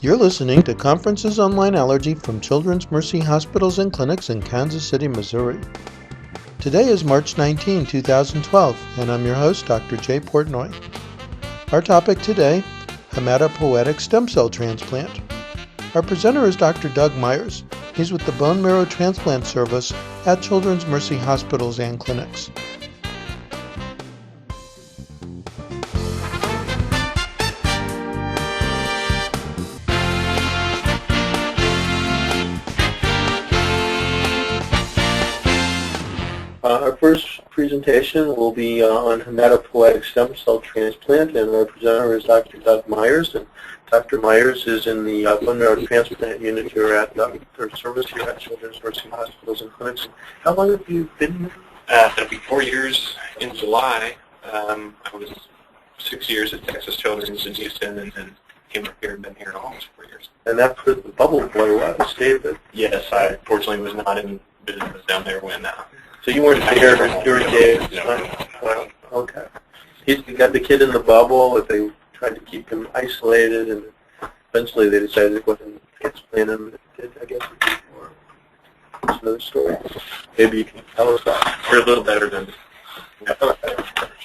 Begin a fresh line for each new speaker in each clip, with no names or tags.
You're listening to Conferences Online Allergy from Children's Mercy Hospitals and Clinics in Kansas City, Missouri. Today is March 19, 2012, and I'm your host, Dr. Jay Portnoy. Our topic today, hematopoietic stem cell transplant. Our presenter is Dr. Doug Myers. He's with the Bone Marrow Transplant Service at Children's Mercy Hospitals and Clinics.
Our first presentation will be on hematopoietic stem cell transplant, and our presenter is Dr. Doug Myers. And Dr. Myers is in the bone marrow transplant unit here at our service here at Children's Mercy Hospitals and Clinics. How long have you been here?
It'll be 4 years in July. I was 6 years at Texas Children's in Houston, and then came up here and been here almost 4 years.
And that put the bubble boy was David.
Yes, I fortunately was not in business down there when.
So you weren't there during David's time? Well, okay. He got the kid in the bubble, but they tried to keep him isolated, and eventually they decided to go ahead and transplant him. I guess it's another story. Maybe you can tell us that.
You're a little better than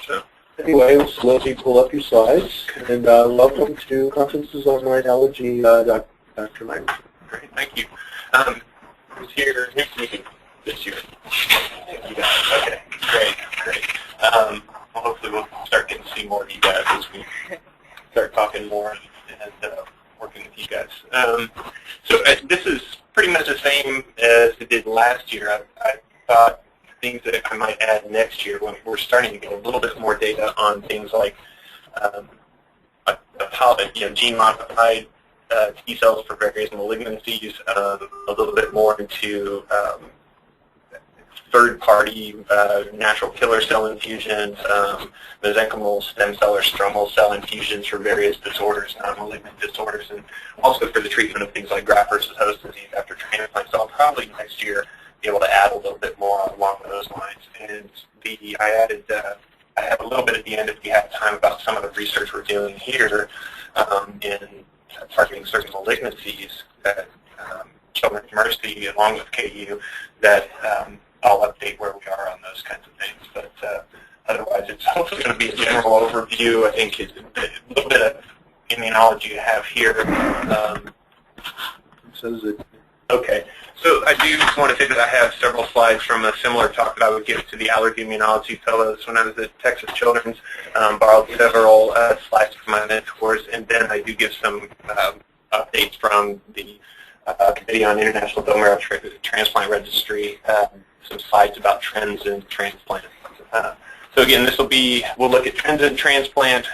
so.
Anyway, so let me pull up your slides, and welcome to Conferences Online Allergy, Dr. Myers.
Great, thank you. Who's here? Who's meeting this year? You guys. Okay, great. Well, hopefully we'll start getting to see more of you guys as we start talking more and working with you guys. So this is pretty much the same as it did last year. I thought things that I might add next year when we're starting to get a little bit more data on things like gene-modified T cells for various malignancies, a little bit more into third-party natural killer cell infusions, mesenchymal stem cell or stromal cell infusions for various disorders, non-malignant disorders, and also for the treatment of things like graft versus host disease after transplant. So I'll probably next year be able to add a little bit more along those lines. And I have a little bit at the end if we have time about some of the research we're doing here in targeting certain malignancies at Children's Mercy along with KU that I'll update where we are on those kinds of things. But otherwise, it's hopefully going to be a general overview. I think it's a little bit of immunology you have here. Okay. So I do just want to say that I have several slides from a similar talk that I would give to the allergy immunology fellows when I was at Texas Children's. Borrowed several slides from my mentors, and then I do give some updates from the Committee on International Bone Marrow Transplant Registry, some slides about trends in transplant. So again, we'll look at trends in transplant.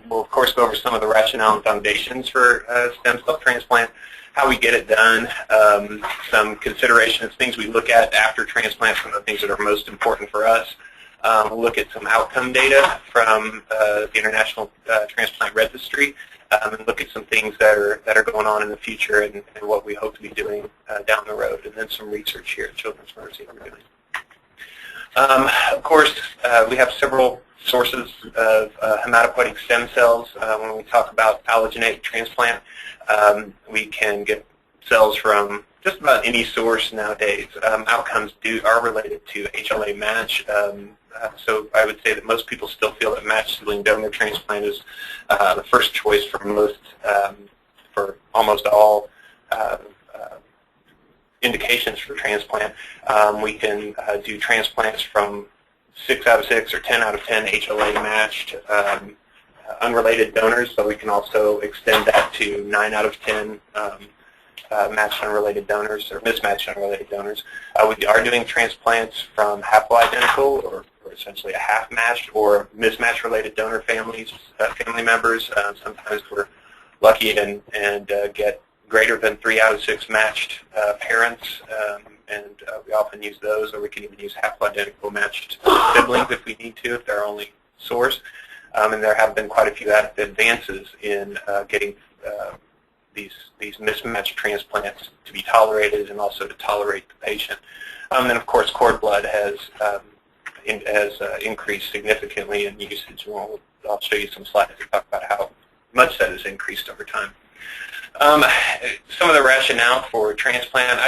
We'll of course go over some of the rationale and foundations for stem cell transplant, how we get it done, some considerations, things we look at after transplant, some of the things that are most important for us. We'll look at some outcome data from the International Transplant Registry, and look at some things that are going on in the future and what we hope to be doing down the road, and then some research here at Children's Mercy we're doing. Of course, we have several sources of hematopoietic stem cells. When we talk about allogeneic transplant, we can get cells from just about any source nowadays. Outcomes are related to HLA match. So I would say that most people still feel that matched sibling donor transplant is the first choice for almost all indications for transplant. We can do transplants from 6 out of 6 or 10 out of 10 HLA matched unrelated donors, but we can also extend that to 9 out of 10 matched unrelated donors or mismatched unrelated donors. We are doing transplants from haploidentical or essentially a half-matched or mismatch-related donor family members. Sometimes we're lucky and get greater than 3 out of 6 matched parents, and we often use those, or we can even use haploidentical matched siblings if we need to, if they're our only source. And there have been quite a few advances in getting these mismatched transplants to be tolerated and also to tolerate the patient. And of course, cord blood has increased significantly in usage. I'll show you some slides that talk about how much that has increased over time. Some of the rationale for transplant,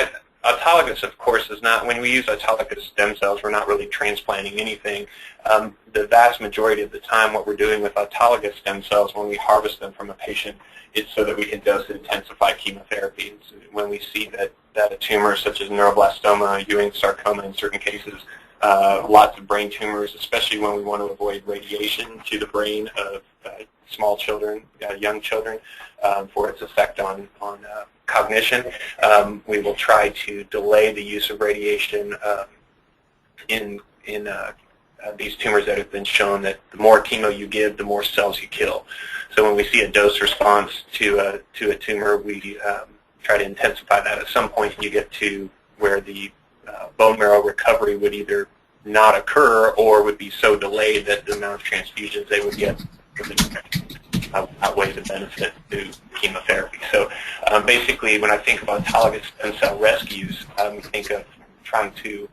autologous, of course, is not, when we use autologous stem cells, we're not really transplanting anything. The vast majority of the time what we're doing with autologous stem cells when we harvest them from a patient is so that we can dose intensify chemotherapy. So when we see that a tumor such as neuroblastoma, Ewing sarcoma in certain cases, lots of brain tumors, especially when we want to avoid radiation to the brain of small children, young children, for its effect on cognition. We will try to delay the use of radiation in these tumors that have been shown that the more chemo you give, the more cells you kill. So when we see a dose response to a tumor, we try to intensify that. At some point you get to where the bone marrow recovery would either not occur or would be so delayed that the amount of transfusions they would get would outweigh the benefit to chemotherapy. So basically, when I think of autologous stem cell rescues, I think of trying to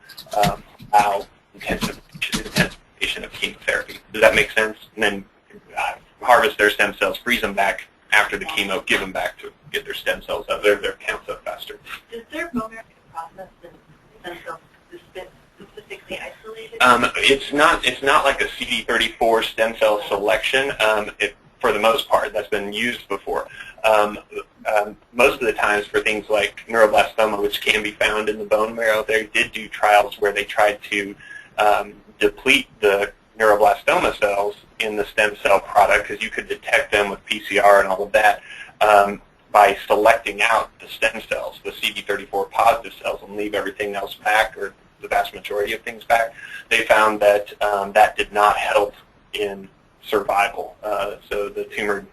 allow intensification of chemotherapy. Does that make sense? And then harvest their stem cells, freeze them back after the chemo, give them back to get their stem cells up, their counts up faster.
Is there bone marrow process and stem cells specifically isolated?
It's not like a CD34 stem cell selection. For the most part, that's been used before. Most of the times for things like neuroblastoma, which can be found in the bone marrow, they did do trials where they tried to deplete the neuroblastoma cells in the stem cell product, because you could detect them with PCR and all of that, by selecting out the stem cells, the CD34 positive cells, and leave everything else back, or the vast majority of things back. They found that that did not help in survival. So the tumor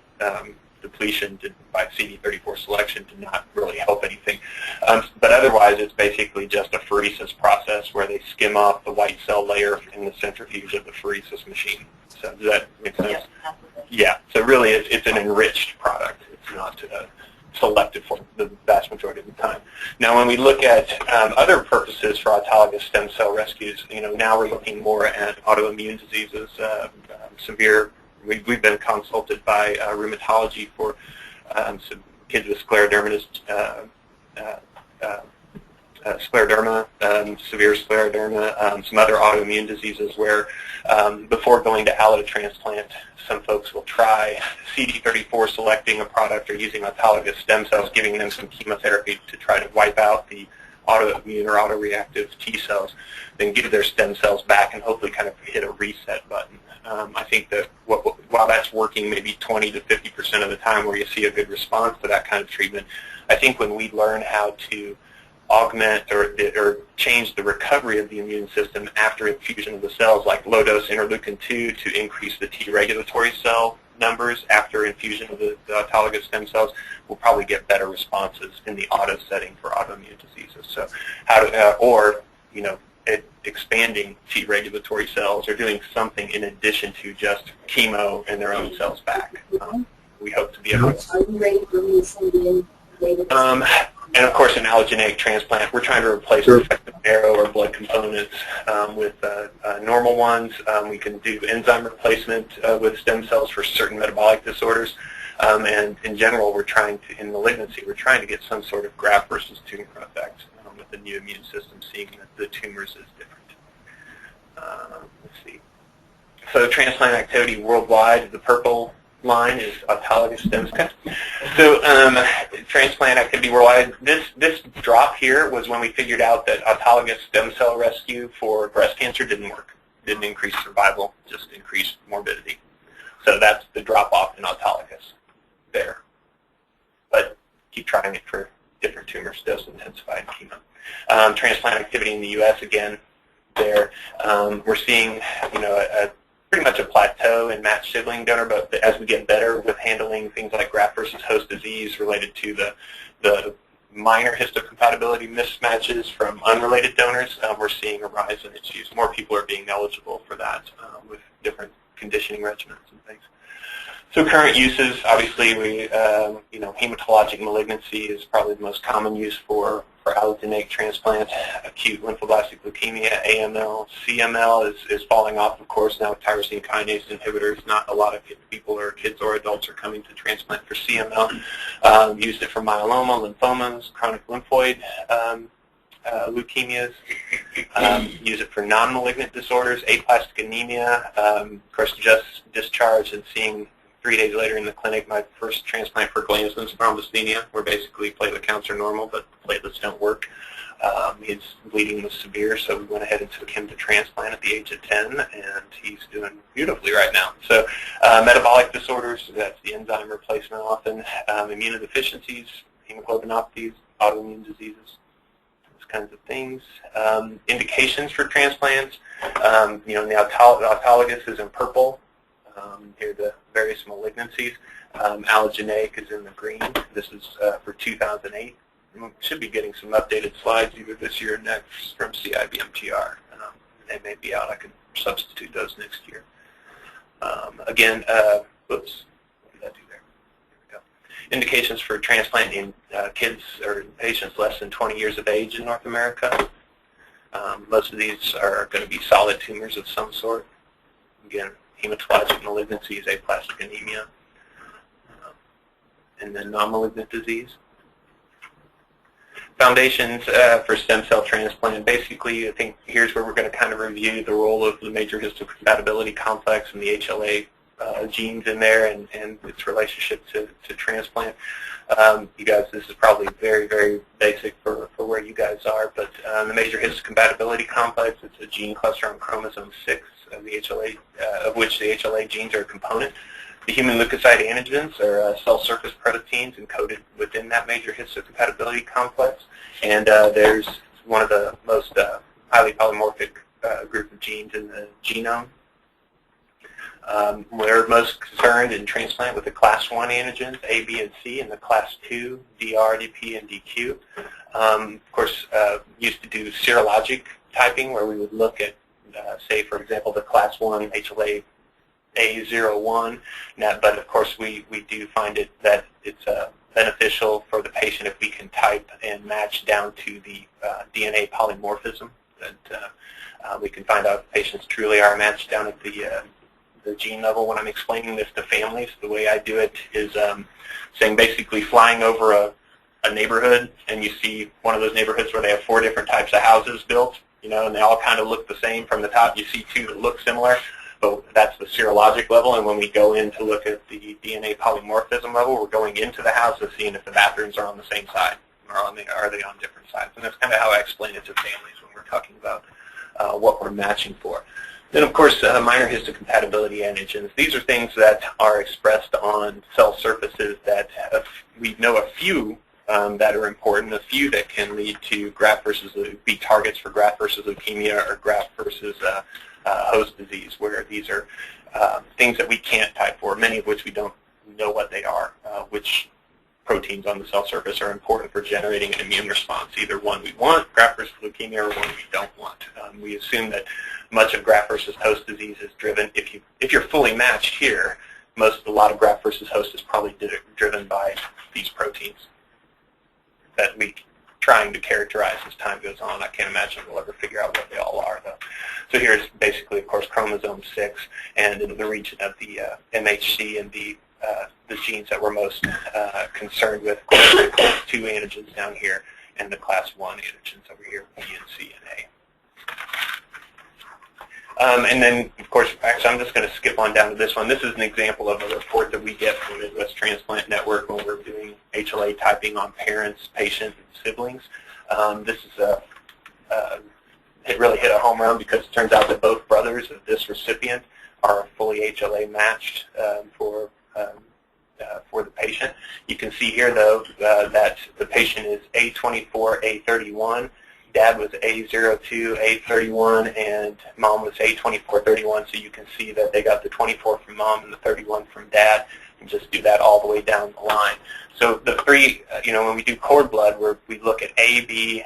depletion by CD34 selection did not really help anything. But otherwise, it's basically just a apheresis process where they skim off the white cell layer in the centrifuge of the apheresis machine. So does that make sense?
Yes, absolutely.
Yeah. So really, it's an enriched product. It's not selected for the vast majority of the time. Now, when we look at other purposes for autologous stem cell rescues, now we're looking more at autoimmune diseases, severe. We've been consulted by rheumatology for some kids with scleroderma, severe scleroderma, some other autoimmune diseases where before going to allotransplant, some folks will try CD34 selecting a product or using autologous stem cells, giving them some chemotherapy to try to wipe out the autoimmune or autoreactive T cells, then give their stem cells back and hopefully kind of hit a reset button. I think that while that's working maybe 20 to 50% of the time where you see a good response to that kind of treatment, I think when we learn how to augment or change the recovery of the immune system after infusion of the cells, like low-dose interleukin-2 to increase the T regulatory cell numbers after infusion of the autologous stem cells, we'll probably get better responses in the auto setting for autoimmune diseases. So expanding T regulatory cells or doing something in addition to just chemo and their own cells back. We hope to be able to.
Are you ready for me to send in
and of course, an allogeneic transplant, we're trying to replace defective marrow or blood components with normal ones. We can do enzyme replacement with stem cells for certain metabolic disorders. And in general, in malignancy, we're trying to get some sort of graft versus tumor effect with the new immune system, seeing that the tumors is different. Let's see. So transplant activity worldwide, the purple line is autologous stem cells. So transplant activity worldwide, this drop here was when we figured out that autologous stem cell rescue for breast cancer didn't work. Didn't increase survival, just increased morbidity. So that's the drop-off in autologous there. But keep trying it for different tumors, dose intensified chemo. Transplant activity in the U.S. again, there we're seeing pretty much a plateau in matched sibling donor, but as we get better with handling things like graft versus host disease related to the minor histocompatibility mismatches from unrelated donors, we're seeing a rise in its use. More people are being eligible for that with different conditioning regimens and things. So current uses, obviously, hematologic malignancy is probably the most common use for for allogeneic transplant. Acute lymphoblastic leukemia, AML, CML is falling off, of course, now with tyrosine kinase inhibitors. Not a lot of people or kids or adults are coming to transplant for CML. Used it for myeloma, lymphomas, chronic lymphoid leukemias. Use it for non-malignant disorders, aplastic anemia. Of course, just discharged and seeing 3 days later in the clinic my first transplant for Glanzmann's thrombocythemia, where basically platelet counts are normal, but platelets don't work. His bleeding was severe, so we went ahead and took him to transplant at the age of 10, and he's doing beautifully right now. So metabolic disorders, that's the enzyme replacement often, immunodeficiencies, hemoglobinopathies, autoimmune diseases, those kinds of things. Indications for transplants, in the autologous is in purple. Here are the various malignancies. Allogeneic is in the green. This is for 2008. We should be getting some updated slides either this year or next from CIBMTR. They may be out. I can substitute those next year. Again, whoops, what did I do there? There we go. Indications for transplant in kids or patients less than 20 years of age in North America. Most of these are going to be solid tumors of some sort. Again, hematologic malignancies, aplastic anemia, and then non-malignant disease. Foundations for stem cell transplant. Basically, I think here's where we're going to kind of review the role of the major histocompatibility complex and the HLA genes in there and its relationship to transplant. You guys, this is probably very, very basic for where you guys are, but the major histocompatibility complex, it's a gene cluster on chromosome 6 of the HLA, of which the HLA genes are a component. The human leukocyte antigens are cell surface proteins encoded within that major histocompatibility complex, and there's one of the most highly polymorphic group of genes in the genome. We're most concerned in transplant with the class I antigens, A, B, and C, and the class II, DR, DP, and DQ. Of course, used to do serologic typing where we would look at, say, for example, the class I HLA A01, but of course we do find it that it's beneficial for the patient if we can type and match down to the DNA polymorphism, that we can find out if patients truly are matched down at the gene level. When I'm explaining this to families, the way I do it is saying basically flying over a neighborhood, and you see one of those neighborhoods where they have 4 different types of houses built, and they all kind of look the same from the top. You see 2 that look similar, but that's the serologic level, and when we go in to look at the DNA polymorphism level, we're going into the house and seeing if the bathrooms are on the same side, or are they on different sides. And that's kind of how I explain it to families when we're talking about what we're matching for. Then, of course, minor histocompatibility antigens. These are things that are expressed on cell surfaces that we know a few that are important, a few that can lead to be targets for graft versus leukemia or graft versus host disease, where these are things that we can't type for, many of which we don't know what they are, which proteins on the cell surface are important for generating an immune response, either one we want, graft versus leukemia, or one we don't want. We assume that much of graft versus host disease is driven, if you're fully matched here, a lot of graft versus host is probably driven by these proteins that we're trying to characterize as time goes on. I can't imagine we'll ever figure out what they all are, though. So here's basically, of course, chromosome 6, and in the region of the MHC and the genes that we're most concerned with, of course, the class II antigens down here, and the class I antigens over here, B and C and A. And then, of course, actually, I'm just going to skip on down to this one. This is an example of a report that we get from the Midwest Transplant Network when we're doing HLA typing on parents, patients, and siblings. This is it really hit a home run because it turns out that both brothers of this recipient are fully HLA matched for the patient. You can see here, though, that the patient is A24A31. Dad was A02, A31, and mom was A2431, so you can see that they got the 24 from mom and the 31 from dad, and just do that all the way down the line. So the 3, when we do cord blood, we look at A, B,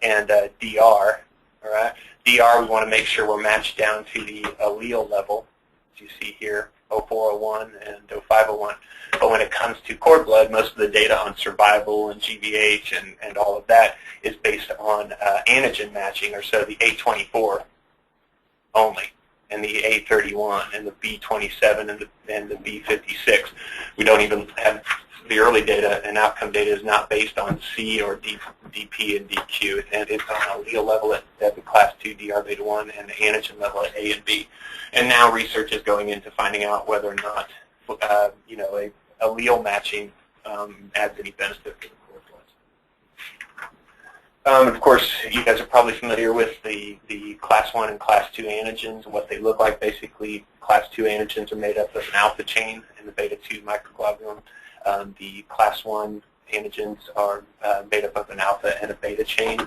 and DR, all right? DR, we want to make sure we're matched down to the allele level. you see here, 0401 and 0501. But when it comes to cord blood, most of the data on survival and GVH and all of that is based on antigen matching, or so the A24 only, and the A31 and the B27 and the B56. We don't even have the early data, and outcome data is not based on C or DP and DQ, and it's on allele level at the class 2 DR beta 1 and the antigen level at A and B. And now research is going into finding out whether or not a allele matching adds any benefit to the cord blood. Of course, you guys are probably familiar with the class 1 and class 2 antigens and what they look like. Basically, class 2 antigens are made up of an alpha chain and the beta 2 microglobulin. The class 1 antigens are made up of an alpha and a beta chain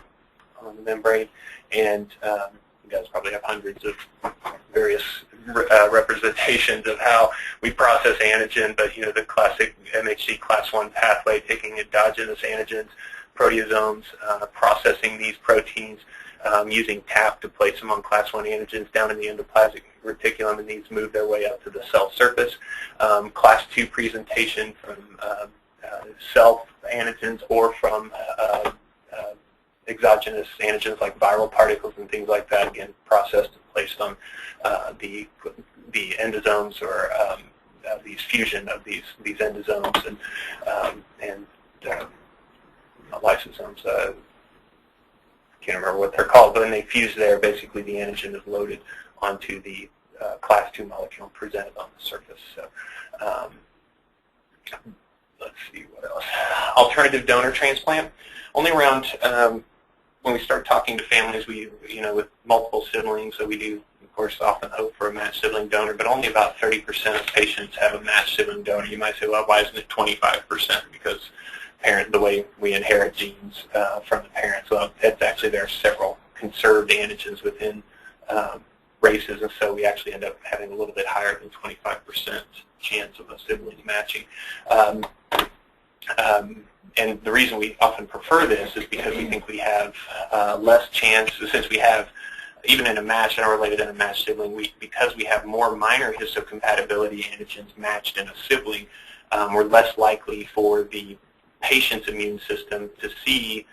on the membrane, and you guys probably have hundreds of various representations of how we process antigen, but the classic MHC class 1 pathway, taking endogenous antigens, proteasomes, processing these proteins, using TAP to place them on class 1 antigens down in the endoplasmic reticulum, and these move their way up to the cell surface. Class 2 presentation from self antigens or from exogenous antigens like viral particles and things like that, again, processed and placed on the endosomes or these fusion of these endosomes and lysosomes. Can't remember what they're called, but when they fuse there, basically the antigen is loaded onto the class 2 molecule and presented on the surface. So let's see what else. Alternative donor transplant. Only around when we start talking to families, with multiple siblings, so we do, of course, often hope for a matched sibling donor, but only about 30% of patients have a matched sibling donor. You might say, well, why isn't it 25%? Because the way we inherit genes from the parents. Well, it's actually, there are several conserved antigens within races, and so we actually end up having a little bit higher than 25% chance of a sibling matching. And the reason we often prefer this is because we think we have less chance, since we have, even in a matched, unrelated and a matched sibling, because we have more minor histocompatibility antigens matched in a sibling, we're less likely for the patient's immune system to see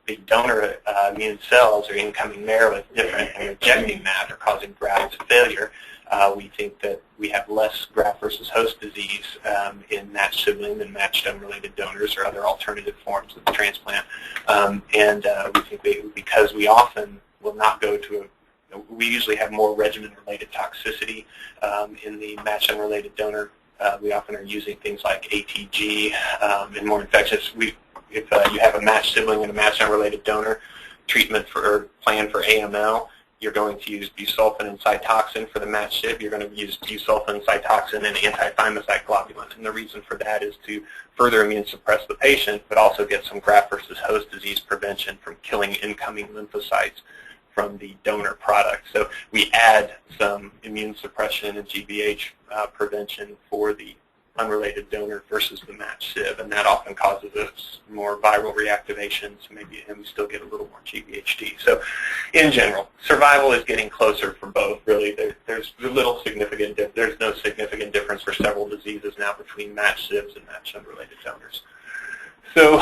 the donor immune cells or incoming marrow as different and rejecting that or causing graft failure. We think that we have less graft versus host disease in matched sibling than matched unrelated donors or other alternative forms of the transplant. We think because we often will not go to we usually have more regimen-related toxicity in the matched unrelated donor. We often are using things like ATG and more infectious. If you have a matched sibling and a matched unrelated donor, treatment or plan for AML, you're going to use busulfan and Cytoxan. For the matched SIB, you're going to use busulfan, Cytoxan, and anti-thymocyte globulin. And the reason for that is to further immune suppress the patient, but also get some graft versus host disease prevention from killing incoming lymphocytes from the donor product. So we add some immune suppression and GVH prevention for the unrelated donor versus the matched SIB, and that often causes us more viral reactivations, and we still get a little more GVHD. So in general, survival is getting closer for both. Really, there's no significant difference for several diseases now between matched SIBs and matched unrelated donors. So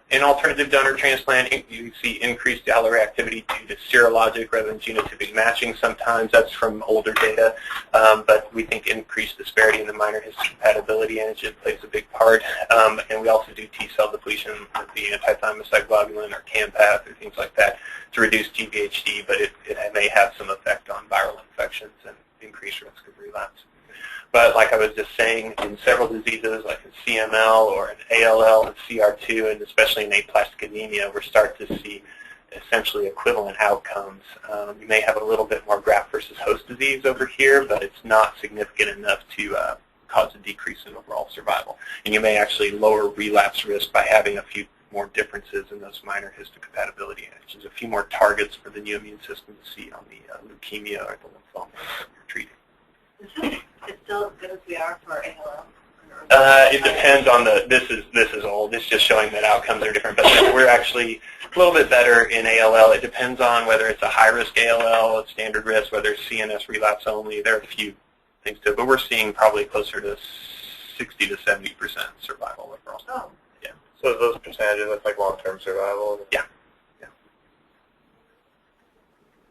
in alternative donor transplant, you see increased alloreactivity due to serologic rather than genotypic matching sometimes. That's from older data. But we think increased disparity in the minor histocompatibility antigen plays a big part. And we also do T-cell depletion with the anti-thymocyte globulin or CAMPATH or things like that to reduce GVHD, but it may have some effect on viral infections and increased risk of relapse. But like I was just saying, in several diseases like in CML or in ALL and CR2, and especially in aplastic anemia, we're starting to see essentially equivalent outcomes. You may have a little bit more graft versus host disease over here, but it's not significant enough to cause a decrease in overall survival. And you may actually lower relapse risk by having a few more differences in those minor histocompatibility antigens, a few more targets for the new immune system to see on the leukemia or the lymphoma we're treating.
It's still as good as we are for ALL?
It depends on this is old. It's just showing that outcomes are different, but we're actually a little bit better in ALL. It depends on whether it's a high-risk ALL, a standard risk, whether it's CNS relapse only. There are a few things to it. But we're seeing probably closer to 60 to 70% survival overall.
Oh.
Yeah.
So those percentages, that's like long-term survival?
Yeah. Yeah.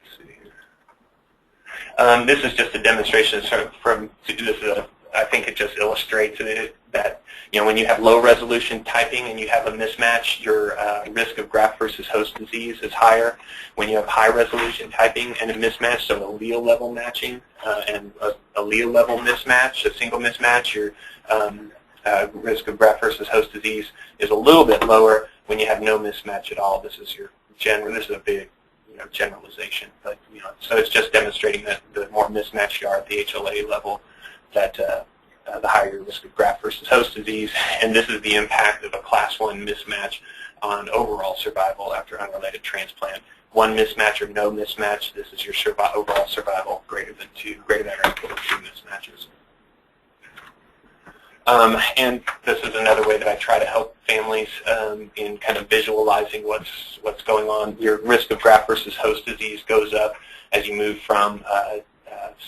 Let's see here. This is just a demonstration from this is I think it just illustrates it that when you have low resolution typing and you have a mismatch, your risk of graft versus host disease is higher. When you have high resolution typing and a mismatch, so allele level matching and a allele level mismatch, a single mismatch, your risk of graft versus host disease is a little bit lower. When you have no mismatch at all, this is your this is a big generalization, but so it's just demonstrating that the more mismatched you are at the HLA level, that the higher your risk of graft versus host disease, and this is the impact of a Class I mismatch on overall survival after unrelated transplant. One mismatch or no mismatch, this is your overall survival greater than or equal to 2 mismatches. And this is another way that I try to help families in kind of visualizing what's going on. Your risk of graft versus host disease goes up as you move from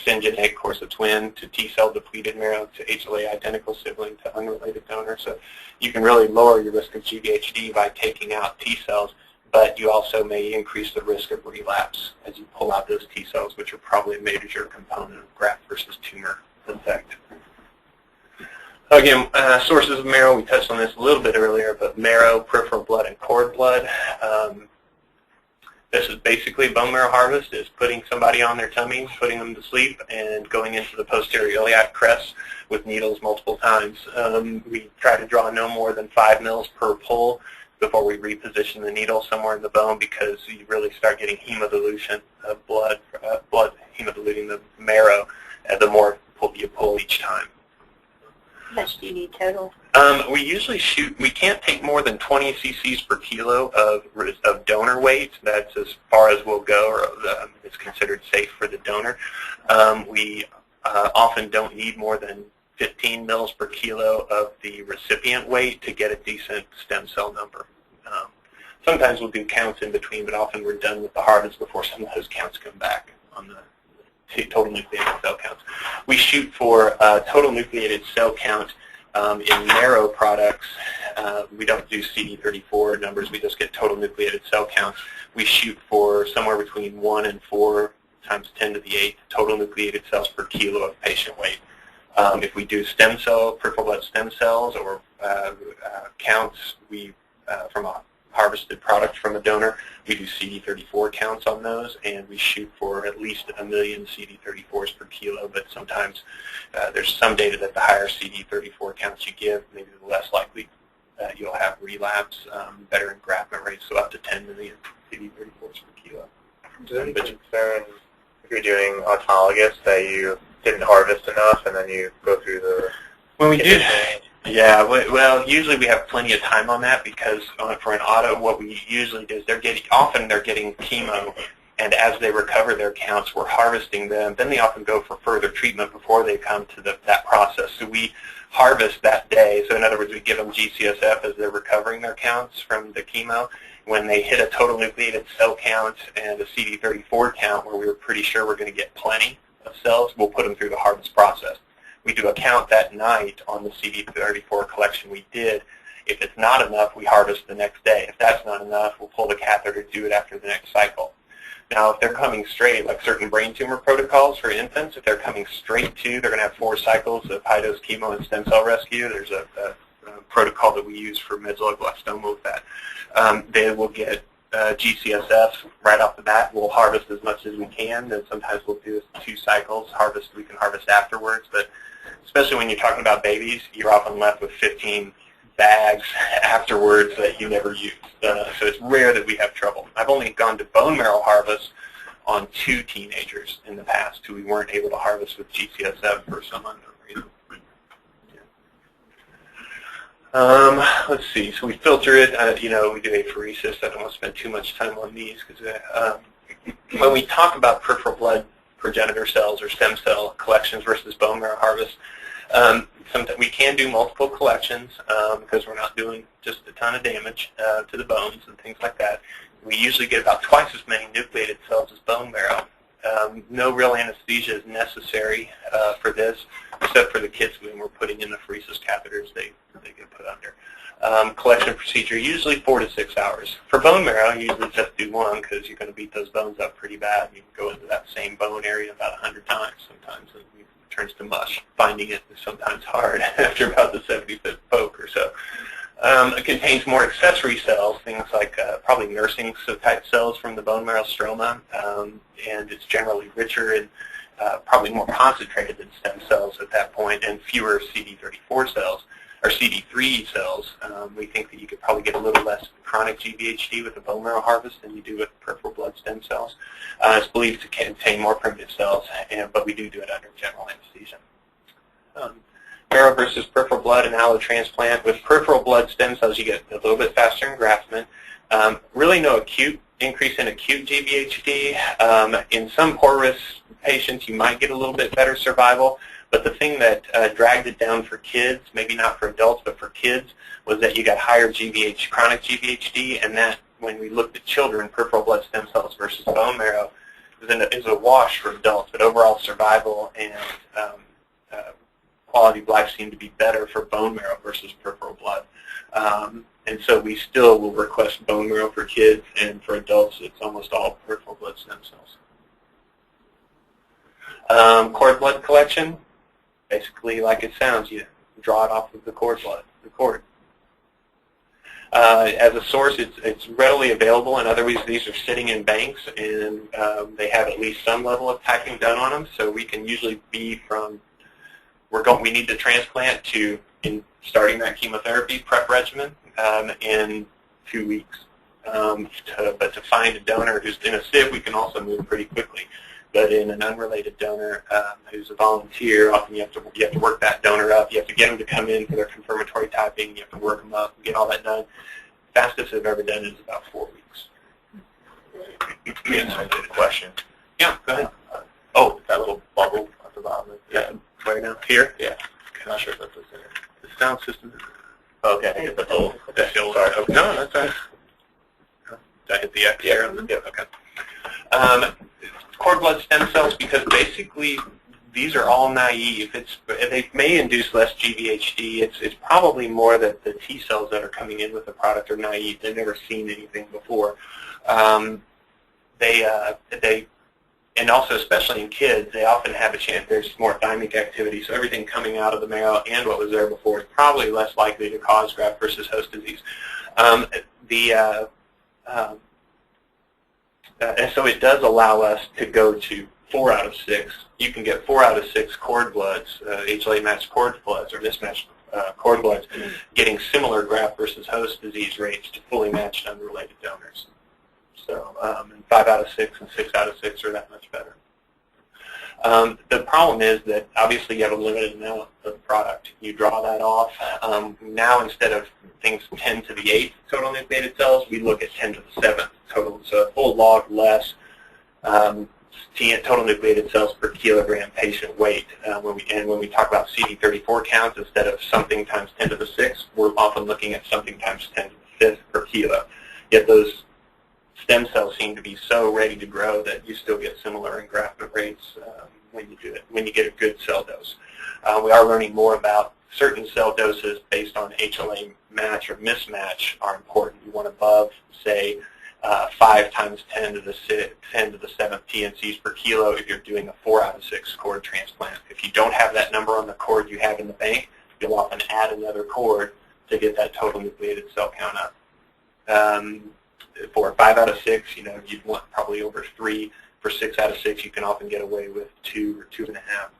syngeneic, of course, a twin, to T-cell depleted marrow, to HLA identical sibling, to unrelated donor. So you can really lower your risk of GVHD by taking out T-cells, but you also may increase the risk of relapse as you pull out those T-cells, which are probably a major component of graft versus tumor effect. Again, sources of marrow, we touched on this a little bit earlier, but marrow, peripheral blood, and cord blood. This is basically bone marrow harvest, is putting somebody on their tummy, putting them to sleep, and going into the posterior iliac crest with needles multiple times. We try to draw no more than 5 mils per pull before we reposition the needle somewhere in the bone, because you really start getting hemodilution of blood hemodiluting the marrow the more you pull each time.
How much do you need total?
We usually we can't take more than 20 cc's per kilo of donor weight. That's as far as we'll go, or it's considered safe for the donor. We often don't need more than 15 mils per kilo of the recipient weight to get a decent stem cell number. Sometimes we'll do counts in between, but often we're done with the harvest before some of those counts come back on the total nucleated cell counts. We shoot for total nucleated cell count in marrow products. We don't do CD34 numbers, we just get total nucleated cell counts. We shoot for somewhere between 1 and 4 times 10 to the 8 total nucleated cells per kilo of patient weight. If we do stem cell, peripheral blood stem cells, or counts from a harvested product from a donor, we do CD34 counts on those, and we shoot for at least 1 million CD34s per kilo, but sometimes there's some data that the higher CD34 counts you give, maybe the less likely you'll have relapse, better engraftment rates, so up to 10 million CD34s per kilo.
Does it be concern if you're doing autologous that you didn't harvest enough and then you go through the...
When we do, yeah, well, usually we have plenty of time on that, because for an auto, what we usually do is they're getting chemo, and as they recover their counts, we're harvesting them. Then they often go for further treatment before they come to that process. So we harvest that day. So in other words, we give them GCSF as they're recovering their counts from the chemo. When they hit a total nucleated cell count and a CD34 count where we're pretty sure we're going to get plenty of cells, we'll put them through the harvest process. We do a count that night on the CD34 collection we did. If it's not enough, we harvest the next day. If that's not enough, we'll pull the catheter, do it after the next cycle. Now, if they're coming straight, like certain brain tumor protocols for infants, if they're coming straight to, they're going to have 4 cycles of high-dose chemo and stem cell rescue. There's a protocol that we use for medulloblastoma with that. They will get GCSF right off the bat. We'll harvest as much as we can, then sometimes we'll do 2 cycles. We can harvest afterwards, but especially when you're talking about babies, you're often left with 15 bags afterwards that you never used. So it's rare that we have trouble. I've only gone to bone marrow harvest on 2 teenagers in the past who we weren't able to harvest with GCSF for some unknown reason. Let's see. So we filter it. We do apheresis. I don't want to spend too much time on these, because when we talk about peripheral blood progenitor cells or stem cell collections versus bone marrow harvest, sometimes we can do multiple collections because we're not doing just a ton of damage to the bones and things like that. We usually get about twice as many nucleated cells as bone marrow. No real anesthesia is necessary for this, except for the kids when we're putting in the apheresis catheters they get put under. Collection procedure, usually 4 to 6 hours. For bone marrow, usually just do one because you're going to beat those bones up pretty bad. You can go into that same bone area about 100 times sometimes, and it turns to mush. Finding it is sometimes hard after about the 75th poke or so. It contains more accessory cells, things like probably nursing type cells from the bone marrow stroma, and it's generally richer and probably more concentrated than stem cells at that point, and fewer CD34 cells or CD3 cells. We think that you could probably get a little less chronic GVHD with a bone marrow harvest than you do with peripheral blood stem cells. It's believed to contain more primitive cells, but we do it under general anesthesia. Marrow versus peripheral blood and allotransplant. With peripheral blood stem cells, you get a little bit faster engraftment. Really no acute increase in acute GVHD. In some poor risk patients, you might get a little bit better survival. But the thing that dragged it down for kids, maybe not for adults, but for kids, was that you got higher chronic GVHD, and that when we looked at children, peripheral blood stem cells versus bone marrow is a wash for adults, but overall survival and quality of life seemed to be better for bone marrow versus peripheral blood. And so we still will request bone marrow for kids, and for adults it's almost all peripheral blood stem cells. Cord blood collection, basically like it sounds, you draw it off of the cord blood, the cord. As a source, it's readily available. In other words, these are sitting in banks, and they have at least some level of typing done on them, so we can usually be from we need to transplant to starting that chemotherapy prep regimen in 2 weeks. But to find a donor who's in a SIV, we can also move pretty quickly. But in an unrelated donor who's a volunteer, often you have to work that donor up. You have to get them to come in for their confirmatory typing. You have to work them up and get all that done. Fastest I've ever done is about 4 weeks.
Yes, I did a question.
Yeah, go ahead.
Oh, that little bubble at the bottom.
Yeah, right now. Here?
Yeah. I'm not sure if that's what's in it.
The sound system.
Okay, I get the bubble.
That's the old.
Sorry.
Okay. No, that's right. Did I hit the X here?
Yeah.
Okay. Cord blood stem cells, because basically these are all naive. They may induce less GVHD. It's probably more that the T cells that are coming in with the product are naive. They've never seen anything before. And also, especially in kids, they often have a chance. There's more thymic activity, so everything coming out of the marrow and what was there before is probably less likely to cause graft versus host disease. And so it does allow us to go to 4 out of 6. You can get 4 out of 6 cord bloods, HLA matched cord bloods or mismatched cord bloods, getting similar graft versus host disease rates to fully matched unrelated donors. So and 5 out of 6 and 6 out of 6 are that much better. The problem is that obviously you have a limited amount of product. You draw that off. Now instead of things 10 to the 8th total nucleated cells, we look at 10 to the 7th total. So a full log less total nucleated cells per kilogram patient weight. When we talk about CD34 counts, instead of something times 10 to the 6th, we're often looking at something times 10 to the 5th per kilo. Yet those stem cells seem to be so ready to grow that you still get similar engraftment rates when you get a good cell dose. We are learning more about certain cell doses based on HLA match or mismatch are important. You want above, say, 5 times 10 to the 7th TNCs per kilo if you're doing a 4 out of 6 cord transplant. If you don't have that number on the cord you have in the bank, you'll often add another cord to get that total nucleated cell count up. For 5 out of 6, you'd want probably over 3. For 6 out of 6, you can often get away with 2 or 2.5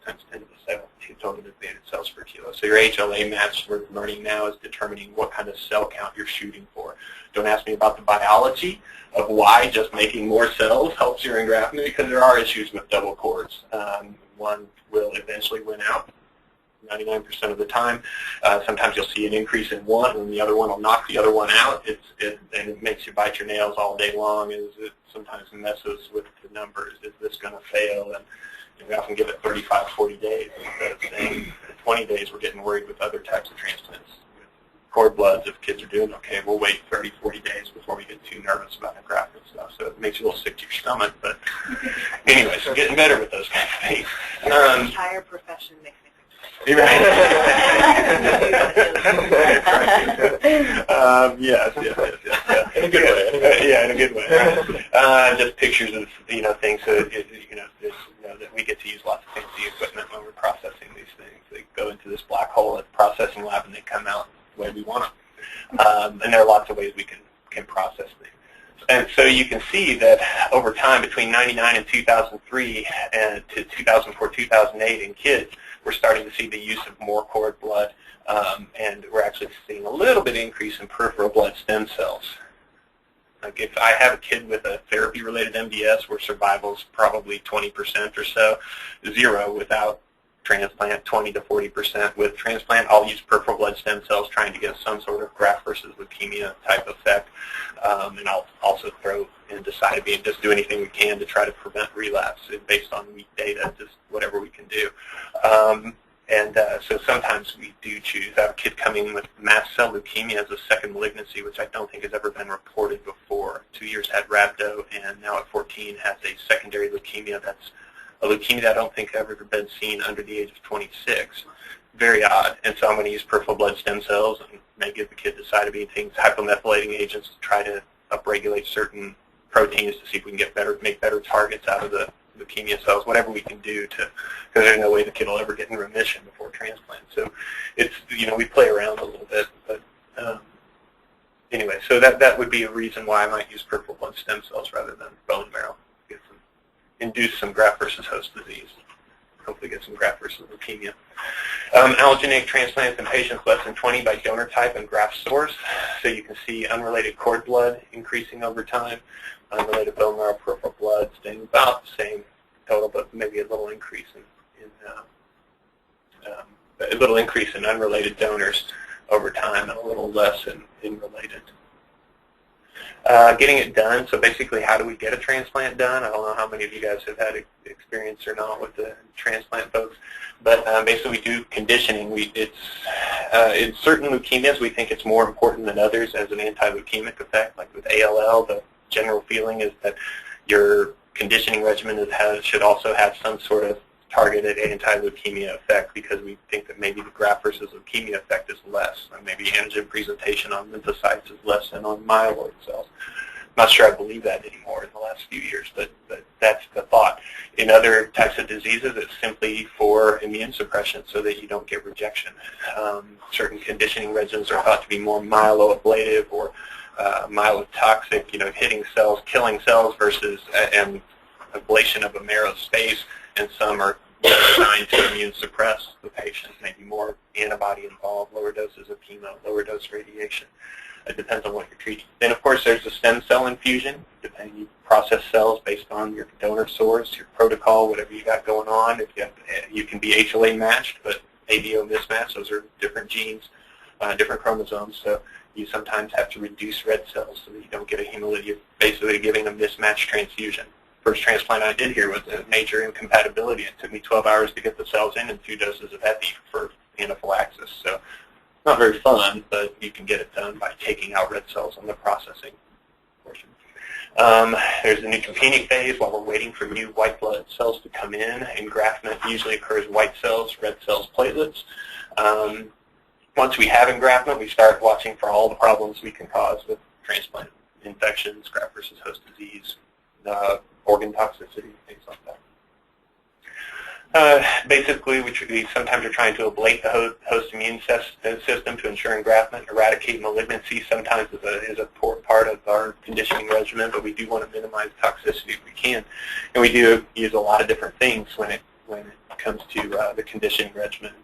times 10 to the 7th total nucleated cells per kilo. So your HLA match we're learning now is determining what kind of cell count you're shooting for. Don't ask me about the biology of why just making more cells helps your engraftment, because there are issues with double cords. One will eventually win out 99% of the time. Sometimes you'll see an increase in one, and the other one will knock the other one out. And it makes you bite your nails all day long. It sometimes messes with the numbers. Is this going to fail? And we often give it 35, 40 days instead of saying 20 days. We're getting worried with other types of transplants, cord bloods, if kids are doing okay, we'll wait 30, 40 days before we get too nervous about the graft and stuff. So it makes you a little sick to your stomach. But anyway, so getting better with those kind of things.
The entire profession makes me
yes.
In a good way.
Yeah, in a good way. Just pictures of things so that that we get to use lots of fancy equipment when we're processing these things. They go into this black hole at the processing lab and they come out the way we want them. And there are lots of ways we can process things. And so you can see that over time, between 99 and 2003 and to 2004, 2008 in kids, we're starting to see the use of more cord blood, and we're actually seeing a little bit increase in peripheral blood stem cells. Like if I have a kid with a therapy-related MDS where survival is probably 20% or so, 0 without transplant, 20 to 40% with transplant, I'll use peripheral blood stem cells trying to get some sort of graft versus leukemia type effect. And I'll also throw in decitabine, just do anything we can to try to prevent relapse based on weak data, just whatever we can do. So sometimes we do choose. I have a kid coming with mast cell leukemia as a second malignancy, which I don't think has ever been reported before. 2 years had rhabdo, and now at 14 has a secondary leukemia that's a leukemia that I don't think ever been seen under the age of 26. Very odd. And so I'm going to use peripheral blood stem cells and maybe give the kid decitabine things, hypomethylating agents to try to upregulate certain proteins to see if we can make better targets out of the leukemia cells, whatever we can do to, because there's no way the kid will ever get in remission before transplant. So it's, we play around a little bit, but anyway, so that would be a reason why I might use peripheral blood stem cells rather than bone marrow. Induce some graft versus host disease. Hopefully get some graft versus leukemia. Allogeneic transplants in patients less than 20 by donor type and graft source. So you can see unrelated cord blood increasing over time. Unrelated bone marrow, peripheral blood staying about the same total, but maybe a little increase in unrelated donors over time and a little less in related. Getting it done, so basically how do we get a transplant done? I don't know how many of you guys have had experience or not with the transplant folks, but basically we do conditioning. In certain leukemias we think it's more important than others as an anti-leukemic effect. Like with ALL, the general feeling is that your conditioning regimen should also have some sort of targeted anti-leukemia effect, because we think that maybe the graft versus leukemia effect is less. Or maybe antigen presentation on lymphocytes is less than on myeloid cells. I'm not sure I believe that anymore in the last few years, but that's the thought. In other types of diseases, it's simply for immune suppression so that you don't get rejection. Certain conditioning regimens are thought to be more myeloablative or myelotoxic, hitting cells, killing cells versus an ablation of a marrow space. And some are designed to immune suppress the patient, maybe more antibody involved, lower doses of chemo, lower dose radiation. It depends on what you're treating. Then, of course, there's the stem cell infusion. You process cells based on your donor source, your protocol, whatever you got going on. You can be HLA matched, but ABO mismatched. Those are different genes, different chromosomes. So you sometimes have to reduce red cells so that you don't get a hemolytic. You're basically giving a mismatched transfusion. First transplant I did here was a major incompatibility. It took me 12 hours to get the cells in and 2 doses of epi for anaphylaxis. So not very fun, but you can get it done by taking out red cells on the processing portion. There's the neutropenic phase while we're waiting for new white blood cells to come in. Engraftment usually occurs white cells, red cells, platelets. Once we have engraftment, we start watching for all the problems we can cause with transplant. Infections, graft versus host disease, organ toxicity, things like that. Basically, we sometimes are trying to ablate the host immune system to ensure engraftment. Eradicate malignancy sometimes is a part of our conditioning regimen, but we do want to minimize toxicity if we can. And we do use a lot of different things when it comes to the conditioning regimen.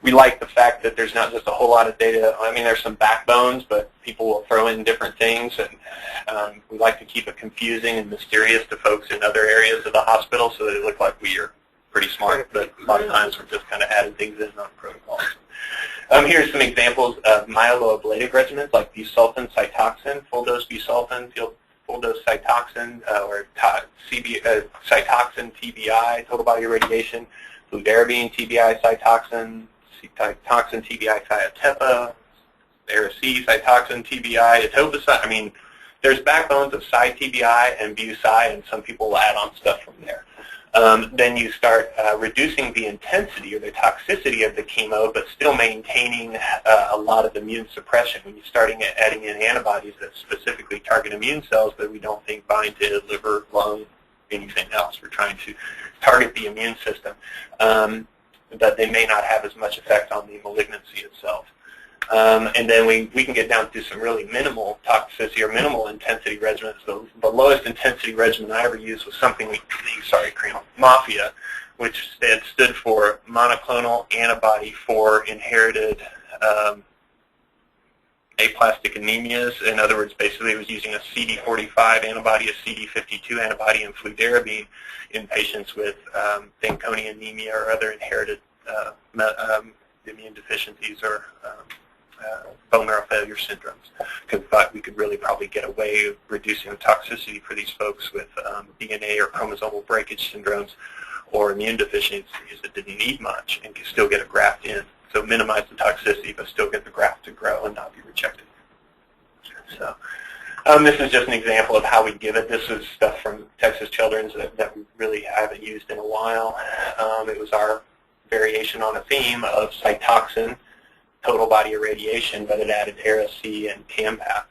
We like the fact that there's not just a whole lot of data. I mean, there's some backbones, but people will throw in different things, and we like to keep it confusing and mysterious to folks in other areas of the hospital so that it looks like we are pretty smart, but a lot of times we're just kind of adding things in on protocols. Here's some examples of myeloablative regimens like busulfan, Cytoxan, full-dose busulfan, full-dose Cytoxan, or Cytoxan TBI, total body irradiation, fludarabine TBI Cytoxan, Cytoxan TBI Thiotepa, Apheresis, Cytoxin, TBI, etoposide. I mean, there's backbones of Cy-TBI and Bu-Cy, and some people will add on stuff from there. Then you start reducing the intensity or the toxicity of the chemo, but still maintaining a lot of immune suppression. When you're starting adding in antibodies that specifically target immune cells that we don't think bind to liver, lung, anything else. We're trying to target the immune system, but they may not have as much effect on the malignancy itself. And then we can get down to some really minimal toxicity or minimal intensity regimens. So the lowest intensity regimen I ever used was something MAFIA, which stood for monoclonal antibody for inherited aplastic anemias. In other words, basically it was using a CD45 antibody, a CD52 antibody, and fludarabine in patients with Fanconi anemia or other inherited immune deficiencies or bone marrow failure syndromes, because we thought we could really probably get away with reducing the toxicity for these folks with DNA or chromosomal breakage syndromes or immune deficiencies that didn't need much and could still get a graft in. So minimize the toxicity but still get the graft to grow and not be rejected. So this is just an example of how we give it. This is stuff from Texas Children's that we really haven't used in a while. It was our variation on a theme of Cytoxin, total body irradiation, but it added ARA-C and CAMPATH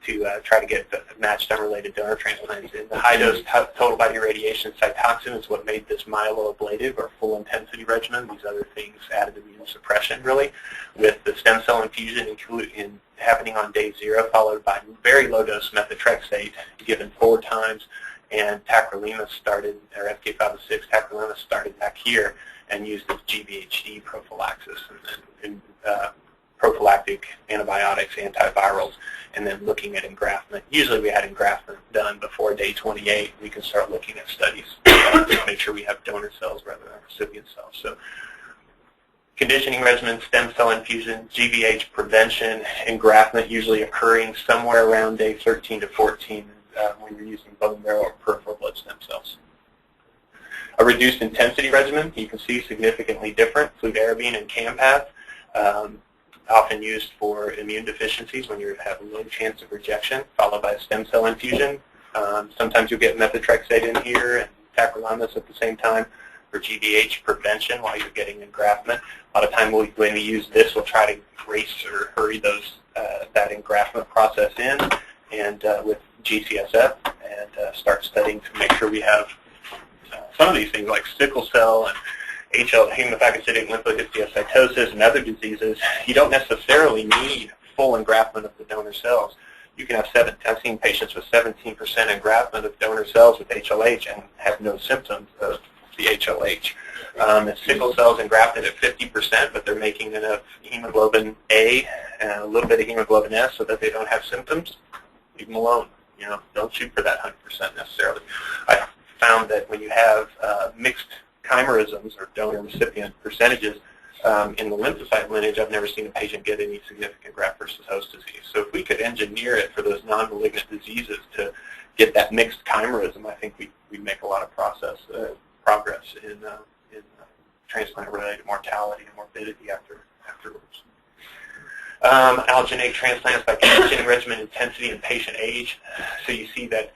to try to get the matched unrelated donor transplants. In the high-dose total body irradiation, Cytoxin is what made this myeloablative or full-intensity regimen. These other things added immune suppression, really, with the stem cell infusion happening on day 0, followed by very low-dose methotrexate given 4 times, and tacrolimus started, or FK506, tacrolimus started back here and used as GVHD prophylaxis and prophylactic antibiotics, antivirals, and then looking at engraftment. Usually we had engraftment done before day 28. We can start looking at studies to make sure we have donor cells rather than recipient cells. So conditioning regimen, stem cell infusion, GVH prevention, engraftment usually occurring somewhere around day 13 to 14 when you're using bone marrow or peripheral blood stem cells. A reduced intensity regimen, you can see significantly different, fludarabine and CAMPATH, often used for immune deficiencies when you have a low chance of rejection, followed by a stem cell infusion. Sometimes you'll get methotrexate in here and tacrolimus at the same time for GVH prevention while you're getting engraftment. A lot of time when we use this, we'll try to race or hurry that engraftment process in and with GCSF and start studying to make sure we have some of these things like sickle cell and hemophagocytic lymphohistiocytosis and other diseases. You don't necessarily need full engraftment of the donor cells. You can have I've seen patients with 17% engraftment of donor cells with HLH and have no symptoms of the HLH. Sickle cells engrafted at 50%, but they're making enough hemoglobin A and a little bit of hemoglobin S so that they don't have symptoms. Leave them alone. You know, don't shoot for that 100% necessarily. I found that when you have mixed chimerisms or donor-recipient percentages in the lymphocyte lineage, I've never seen a patient get any significant graft versus host disease. So if we could engineer it for those non-malignant diseases to get that mixed chimerism, I think we'd make a lot of progress in transplant-related mortality and morbidity afterwards. Allogeneic transplants by conditioning regimen intensity and patient age. So you see that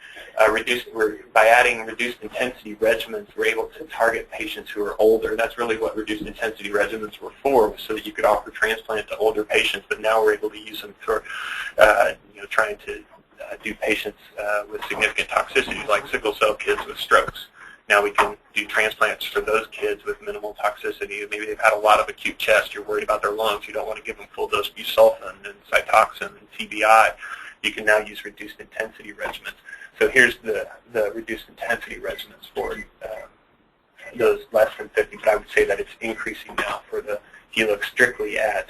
by adding reduced intensity regimens, we're able to target patients who are older. That's really what reduced intensity regimens were for, so that you could offer transplant to older patients. But now we're able to use them for trying to do patients with significant toxicities, like sickle cell kids with strokes. Now we can do transplants for those kids with minimal toxicity. Maybe they've had a lot of acute chest. You're worried about their lungs. You don't want to give them full dose busulfan and Cytoxin and TBI. You can now use reduced intensity regimens. So here's the reduced intensity regimens for those less than 50, but I would say that it's increasing now if you look strictly at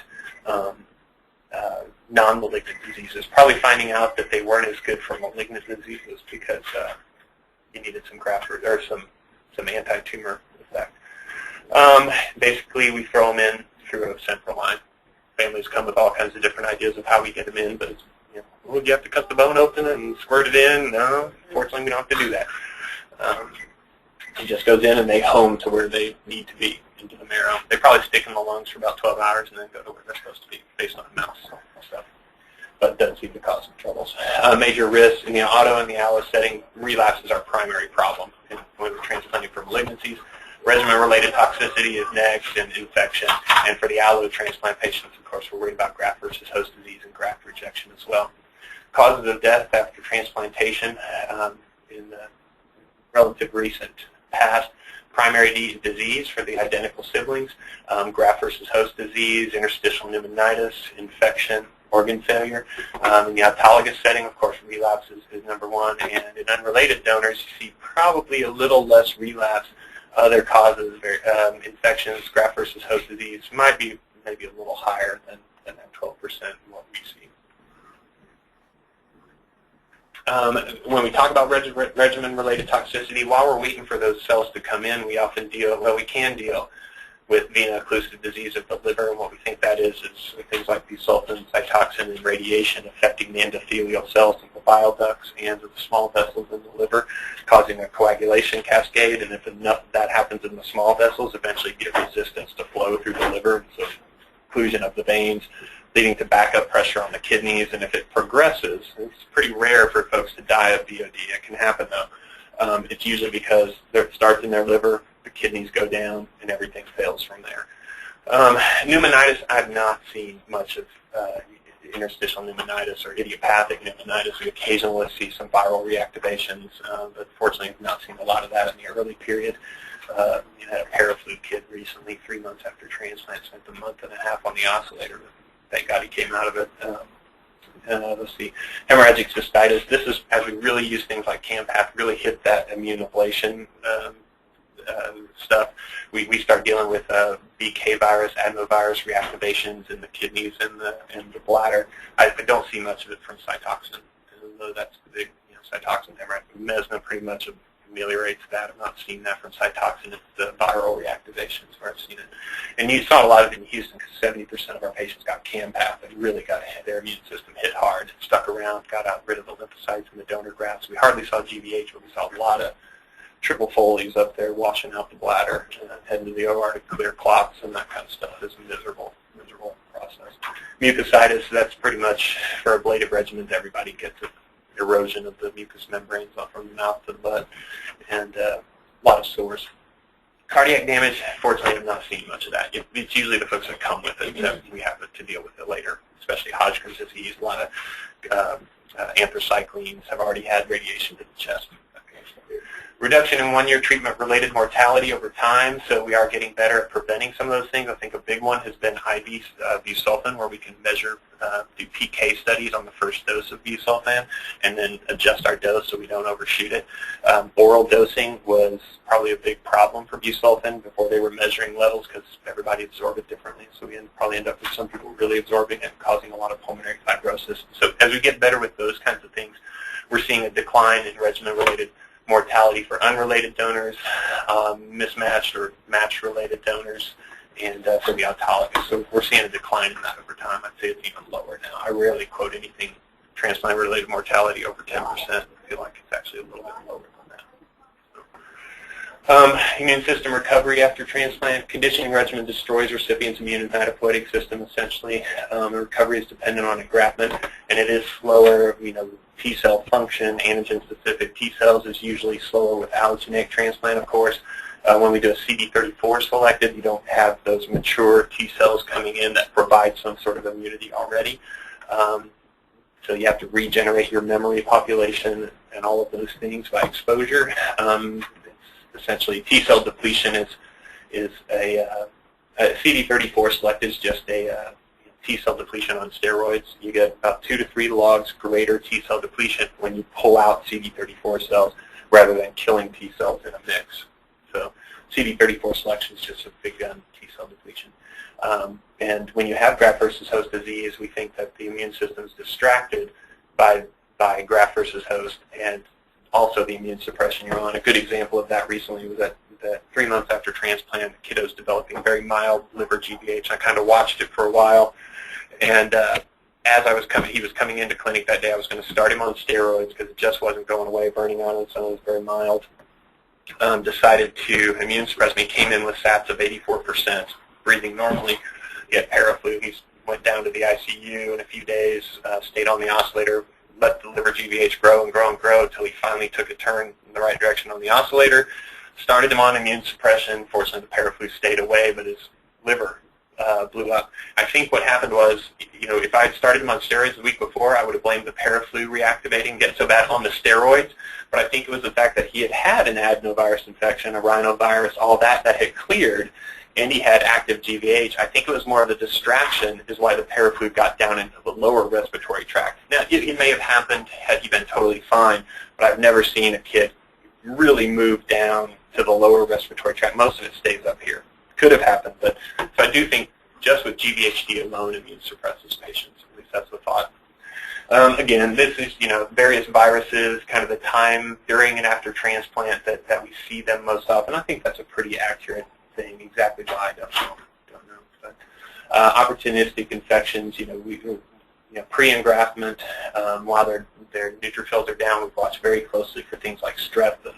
non-malignant diseases. Probably finding out that they weren't as good for malignant diseases because you needed some graft or some anti-tumor effect. Basically, we throw them in through a central line. Families come with all kinds of different ideas of how we get them in, but it's, well, you have to cut the bone open and squirt it in. No, fortunately, we don't have to do that. It just goes in and they home to where they need to be. into the marrow. They probably stick in the lungs for about 12 hours and then go to where they're supposed to be based on mouse stuff. But it doesn't seem to cause some troubles. Major risks in the auto and the allo setting, relapse is our primary problem when we're transplanting for malignancies. Regimen-related toxicity is next, and infection. And for the allo transplant patients, of course, we're worried about graft versus host disease and graft rejection as well. Causes of death after transplantation in the relative recent past, primary disease for the identical siblings, graft versus host disease, interstitial pneumonitis, infection, organ failure. In the autologous setting, of course, relapse is number one. And in unrelated donors, you see probably a little less relapse. Other causes, infections, graft versus host disease, might be maybe a little higher than that 12% what we see. When we talk about regimen-related toxicity, while we're waiting for those cells to come in, we often we can deal with veno-occlusive disease of the liver, and what we think that is things like busulfan, cytoxin, and radiation affecting the endothelial cells in the bile ducts and the small vessels in the liver, causing a coagulation cascade, and if enough of that happens in the small vessels, eventually you get resistance to flow through the liver, so occlusion of the veins, leading to backup pressure on the kidneys, and if it progresses, it's pretty rare for folks to die of VOD. It can happen though. It's usually because it starts in their liver, the kidneys go down, and everything fails from there. Pneumonitis, I've not seen much of interstitial pneumonitis or idiopathic pneumonitis. We occasionally see some viral reactivations, but fortunately I've not seen a lot of that in the early period. Had a paraflu kid recently, 3 months after transplant, spent a month and a half on the oscillator. Thank God he came out of it. Let's see, hemorrhagic cystitis. This is as we really use things like CAMPATH, really hit that immune ablation stuff. We start dealing with BK virus, adenovirus reactivations in the kidneys and the bladder. I don't see much of it from cytoxin, although that's the big cytoxin hemorrhage. Mesna pretty much ameliorates that. I've not seen that from cytoxin. It's the viral reactivations where I've seen it. And you saw a lot of it in Houston because 70% of our patients got CAMPATH and really got their immune system hit hard, stuck around, got rid of the lymphocytes and the donor grafts. We hardly saw GVH, but we saw a lot of triple Foleys up there washing out the bladder, heading to the OR to clear clots and that kind of stuff. Is a miserable process. Mucositis, that's pretty much for ablative regimens, everybody gets it. Erosion of the mucous membranes off from the mouth to the butt, and a lot of sores. Cardiac damage, fortunately, I've not seen much of that. It's usually the folks that come with it that we have to deal with it later, especially Hodgkin's disease. A lot of anthracyclines have already had radiation to the chest. Reduction in one-year treatment-related mortality over time, so we are getting better at preventing some of those things. I think a big one has been IV busulfan, where we can measure, do PK studies on the first dose of busulfan, and then adjust our dose so we don't overshoot it. Oral dosing was probably a big problem for busulfan before they were measuring levels because everybody absorbed it differently, so we probably end up with some people really absorbing it and causing a lot of pulmonary fibrosis. So as we get better with those kinds of things, we're seeing a decline in regimen-related mortality for unrelated donors, mismatched or match-related donors, and for the autologous. So we're seeing a decline in that over time. I'd say it's even lower now. I rarely quote anything transplant-related mortality over 10%. I feel like it's actually a little bit lower than that. Immune system recovery after transplant. Conditioning regimen destroys recipient's immune and hematopoietic system, essentially. The recovery is dependent on engraftment, and it is slower. T-cell function, antigen-specific T-cells is usually slower with allogeneic transplant, of course. When we do a CD34 selected, you don't have those mature T-cells coming in that provide some sort of immunity already. So you have to regenerate your memory population and all of those things by exposure. Essentially, T-cell depletion is a CD34 selected is just a T-cell depletion on steroids. You get about 2 to 3 logs greater T-cell depletion when you pull out CD34 cells rather than killing T-cells in a mix. So CD34 selection is just a big gun T-cell depletion. And when you have graft versus host disease, we think that the immune system is distracted by graft versus host and also the immune suppression you're on. A good example of that recently was that 3 months after transplant, the kiddo's developing very mild liver GVH. I kind of watched it for a while. And as he was coming into clinic that day, I was going to start him on steroids because it just wasn't going away, burning on its own. It was very mild. decided to immune suppress me. He came in with SATs of 84%, breathing normally. He had paraflu. He went down to the ICU in a few days, stayed on the oscillator, let the liver GVH grow and grow and grow until he finally took a turn in the right direction on the oscillator. Started him on immune suppression. Fortunately, the paraflu stayed away, but his liver blew up. I think what happened was, if I had started him on steroids the week before, I would have blamed the paraflu reactivating, getting so bad on the steroids. But I think it was the fact that he had had an adenovirus infection, a rhinovirus, all that had cleared, and he had active GVH. I think it was more of a distraction is why the paraflu got down into the lower respiratory tract. Now, it may have happened had he been totally fine, but I've never seen a kid really move down to the lower respiratory tract. Most of it stays up here. Could have happened, but so I do think just with GVHD alone, immune suppresses patients. At least that's the thought. Again, this is various viruses, kind of the time during and after transplant that we see them most often. I think that's a pretty accurate thing. Exactly why I don't know. But opportunistic infections, pre-engraftment, while their neutrophils are down, we've watched very closely for things like strep and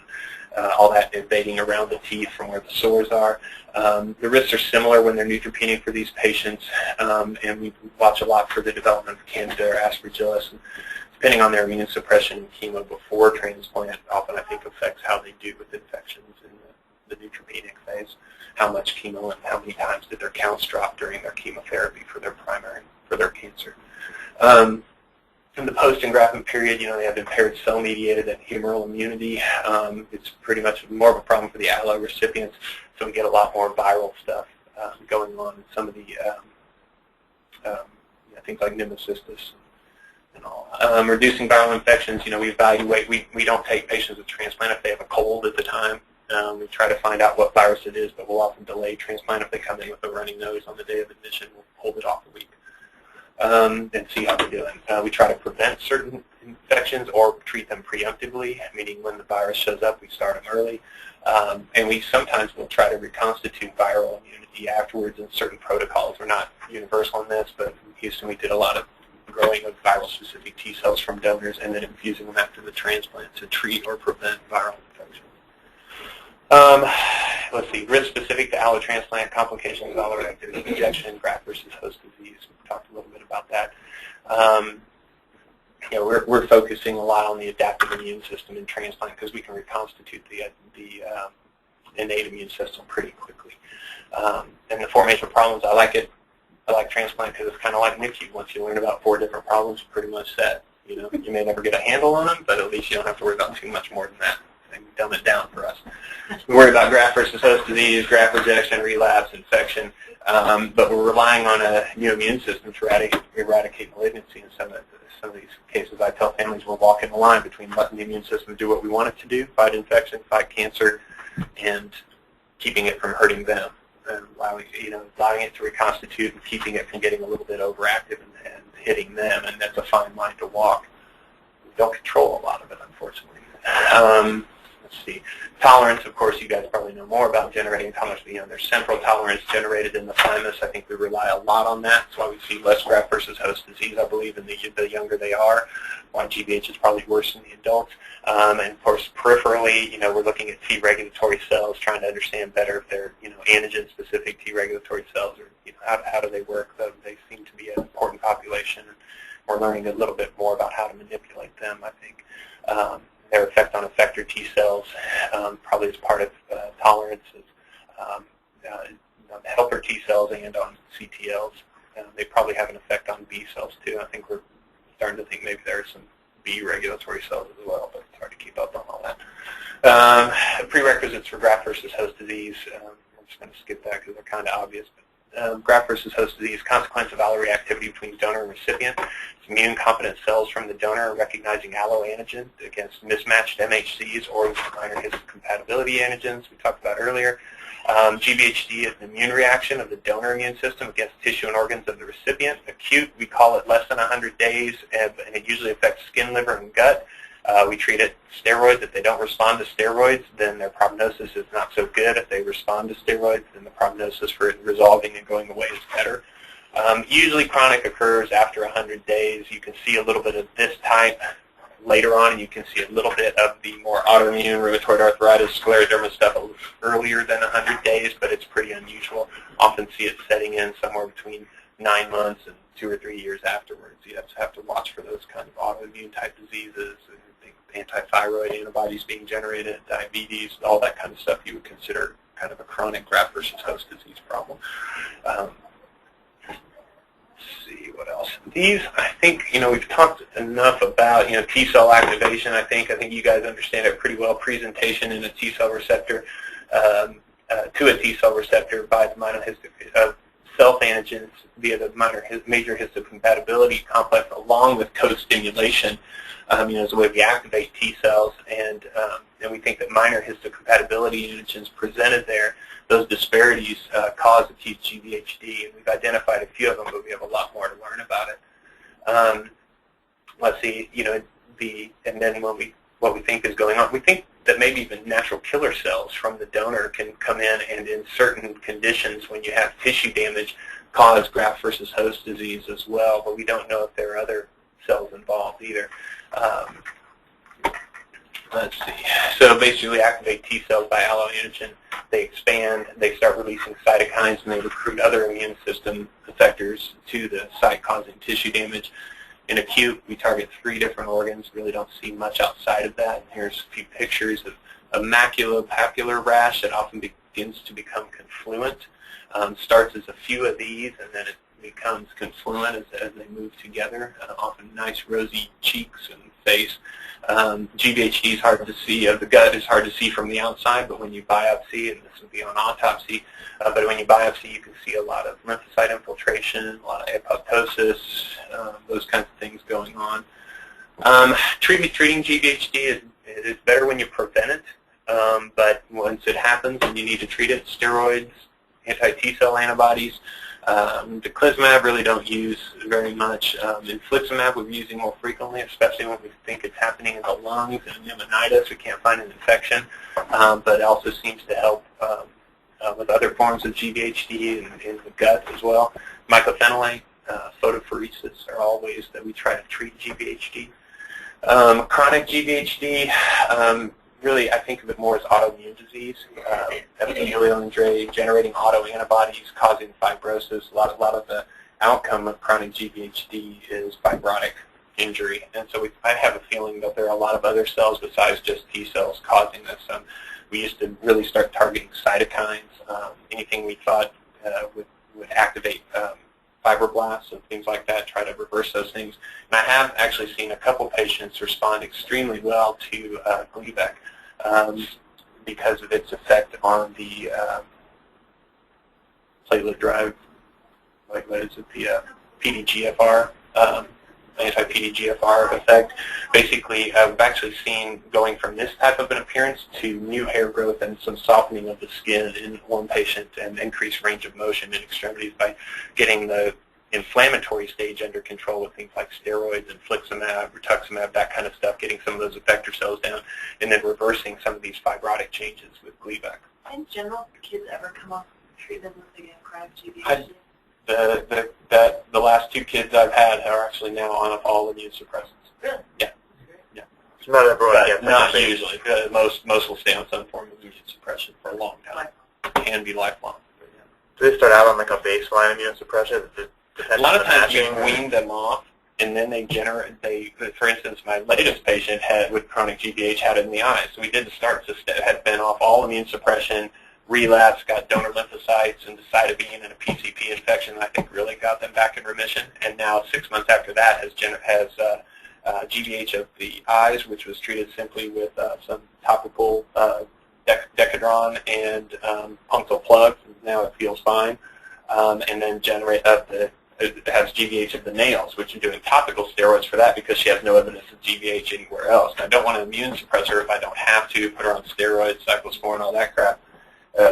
all that invading around the teeth from where the sores are. The risks are similar when they're neutropenic for these patients, and we watch a lot for the development of Candida or Aspergillus. And depending on their immune suppression and chemo before transplant, often I think affects how they do with infections in the neutropenic phase. How much chemo and how many times did their counts drop during their chemotherapy for their cancer. In the post-engraftment period, they have impaired cell-mediated and humoral immunity. It's pretty much more of a problem for the allo recipients, so we get a lot more viral stuff going on in some of the things like pneumocystis and all. Reducing viral infections, we evaluate. We don't take patients with transplant if they have a cold at the time. We try to find out what virus it is, but we'll often delay transplant if they come in with a runny nose on the day of admission. We'll hold it off a week. And see how they're doing. We try to prevent certain infections or treat them preemptively, meaning when the virus shows up, we start them early. And we sometimes will try to reconstitute viral immunity afterwards in certain protocols. We're not universal in this, but in Houston we did a lot of growing of viral-specific T cells from donors and then infusing them after the transplant to treat or prevent viral infections. Let's see, risk specific to allotransplant, complications of alloreactive rejection, graft versus host disease. We talked a little bit about that. We're focusing a lot on the adaptive immune system in transplant because we can reconstitute the innate immune system pretty quickly. And the formation of problems, I like transplant because it's kind of like NICU. Once you learn about 4 different problems, you're pretty much set. You may never get a handle on them, but at least you don't have to worry about too much more than that. And dumb it down for us. We worry about graft versus host disease, graft rejection, relapse, infection, but we're relying on a new immune system to eradicate malignancy. In some of these cases, I tell families we're walking the line between letting the immune system do what we want it to do, fight infection, fight cancer, and keeping it from hurting them, and allowing it to reconstitute and keeping it from getting a little bit overactive and hitting them. And that's a fine line to walk. We don't control a lot of it, unfortunately. Let's see. Tolerance, of course, you guys probably know more about generating tolerance. There's central tolerance generated in the thymus. I think we rely a lot on that. That's why we see less graft versus host disease, I believe, in the younger they are. Why GVH is probably worse in the adults. And of course, peripherally, we're looking at T regulatory cells, trying to understand better if they're, antigen-specific T regulatory cells, or how do they work. They seem to be an important population. We're learning a little bit more about how to manipulate them, I think. Their effect on effector T cells, probably as part of tolerances, helper T cells and on CTLs. They probably have an effect on B cells too. I think we're starting to think maybe there are some B regulatory cells as well, but it's hard to keep up on all that. Prerequisites for graft versus host disease. I'm just going to skip that because they're kind of obvious. Graft versus host disease, consequence of alloreactivity between donor and recipient. It's immune-competent cells from the donor recognizing alloantigen against mismatched MHCs or minor histocompatibility antigens we talked about earlier. GVHD is an immune reaction of the donor immune system against tissue and organs of the recipient. Acute, we call it less than 100 days, and it usually affects skin, liver, and gut. We treat it steroids. If they don't respond to steroids, then their prognosis is not so good. If they respond to steroids, then the prognosis for it resolving and going away is better. Usually chronic occurs after 100 days. You can see a little bit of this type later on, and you can see a little bit of the more autoimmune rheumatoid arthritis, scleroderma stuff earlier than 100 days, but it's pretty unusual. Often see it setting in somewhere between 9 months and 2 or 3 years afterwards. You have to watch for those kind of autoimmune type diseases, and anti-thyroid antibodies being generated, diabetes, all that kind of stuff you would consider kind of a chronic graft versus host disease problem. See what else. These, I think, we've talked enough about, T-cell activation. I think you guys understand it pretty well. Presentation in a T-cell receptor to a T-cell receptor by the self-antigens via the major histocompatibility complex, along with co-stimulation, as a way we activate T-cells, and we think that minor histocompatibility antigens presented there, those disparities cause acute GVHD, and we've identified a few of them, but we have a lot more to learn about it. Let's see, and then what we think is going on, we think that maybe even natural killer cells from the donor can come in and certain conditions, when you have tissue damage, cause graft versus host disease as well, but we don't know if there are other cells involved either. Let's see. So basically activate T cells by alloantigen. They expand, they start releasing cytokines, and they recruit other immune system effectors to the site causing tissue damage. In acute, we target 3 different organs. Really don't see much outside of that. Here's a few pictures of a maculopapular rash that often begins to become confluent. Starts as a few of these, and then it becomes confluent as they move together. Often nice rosy cheeks and face. GVHD is hard to see. The gut is hard to see from the outside, but when you biopsy, and this would be on autopsy, but when you biopsy, you can see a lot of lymphocyte infiltration, a lot of apoptosis, those kinds of things going on. Treating GVHD is better when you prevent it, but once it happens and you need to treat it, steroids, anti-T-cell antibodies, Teclistamab really don't use very much. Infliximab we're using more frequently, especially when we think it's happening in the lungs and pneumonitis. We can't find an infection, but it also seems to help with other forms of GVHD and in the gut as well. Mycophenolate, photopheresis are all ways that we try to treat GVHD. Chronic GVHD, really, I think of it more as autoimmune disease, epithelial injury, generating autoantibodies, causing fibrosis. A lot of the outcome of chronic GVHD is fibrotic injury, and so I have a feeling that there are a lot of other cells besides just T cells causing this. We used to really start targeting cytokines, anything we thought would activate fibroblasts and things like that, try to reverse those things. And I have actually seen a couple patients respond extremely well to Gleevec because of its effect on the platelet-derived, what is it, the PDGFR, anti-PDGFR effect. Basically, I've actually seen going from this type of an appearance to new hair growth and some softening of the skin in one patient, and increased range of motion in extremities by getting the inflammatory stage under control with things like steroids, infliximab, rituximab, that kind of stuff, getting some of those effector cells down, and then reversing some of these fibrotic changes with Gleevec.
In general, do kids ever come off treatment with the chronic GVHD?
The last 2 kids I've had are actually now on all immune suppressants.
Really?
Yeah. Yeah.
So not everyone gets
not usually. Most will stay on some form of immune suppression for a long time. It can be lifelong.
Do they start out on like a baseline immunosuppression?
A lot of times we wean them off, and then for instance, my latest patient with chronic GVH had it in the eye. So we did the start system, had been off all immune suppression, relapsed, got donor lymphocytes and cytobine and a PCP infection that I think really got them back in remission. And now 6 months after that has GVH of the eyes, which was treated simply with some topical Decadron and punctal plugs. Now it feels fine. And then it has GVH of the nails, which I'm doing topical steroids for that because she has no evidence of GVH anywhere else. And I don't want to immune suppress her if I don't have to, put her on steroids, cyclosporin, all that crap,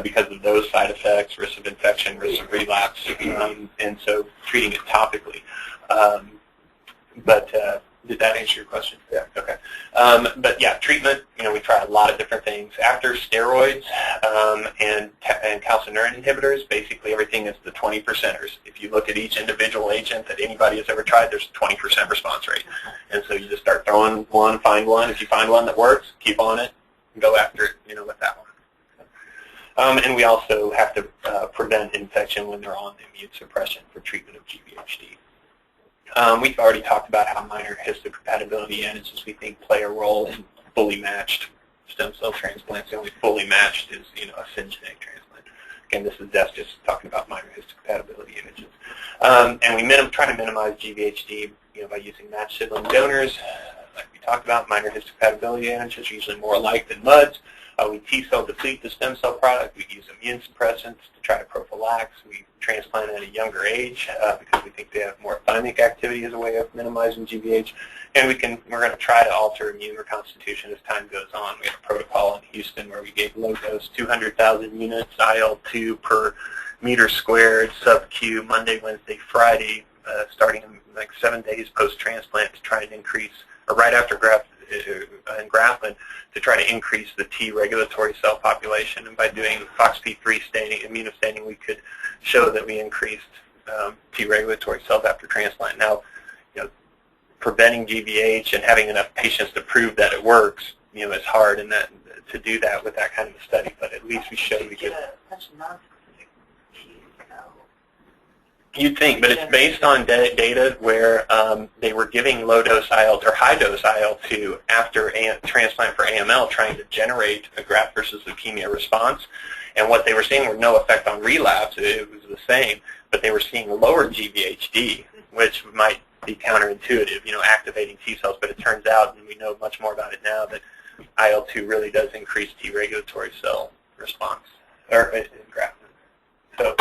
because of those side effects, risk of infection, risk of relapse, and so treating it topically. But Did that answer your question?
Yeah.
Okay. But yeah, treatment, we try a lot of different things. After steroids and calcineurin inhibitors, basically everything is the 20%ers. If you look at each individual agent that anybody has ever tried, there's a 20% response rate. And so you just start throwing one, find one. If you find one that works, keep on it, and go after it, with that one. And we also have to prevent infection when they're on immune suppression for treatment of GVHD. We've already talked about how minor histocompatibility antigens we think play a role in fully matched stem cell transplants. The only fully matched is, a syngeneic transplant. Again, this is just talking about minor histocompatibility antigens. And we try to minimize GVHD, by using matched sibling donors. Like we talked about, minor histocompatibility antigens are usually more alike than MUDs. We T-cell deplete the stem cell product. We use immune suppressants to try to prophylax. We transplant at a younger age because we think they have more thymic activity as a way of minimizing GVH. And we're going to try to alter immune reconstitution as time goes on. We had a protocol in Houston where we gave low dose 200,000 units IL-2 per meter squared sub-Q Monday, Wednesday, Friday, starting in like 7 days post-transplant to try and increase, or right after engraftment, to try to increase the T regulatory cell population. And by doing FOXP3 staining, immunostaining, we could show that we increased T regulatory cells after transplant. Now, preventing GVH and having enough patients to prove that it works, is hard, and that to do that with that kind of a study. But at least we showed we could. You'd think, but it's based on data where they were giving low-dose IL or high-dose IL-2 after transplant for AML, trying to generate a graft versus leukemia response. And what they were seeing were no effect on relapse. It was the same, but they were seeing lower GVHD, which might be counterintuitive, activating T cells. But it turns out, and we know much more about it now, that IL-2 really does increase T regulatory cell response or engraftment. So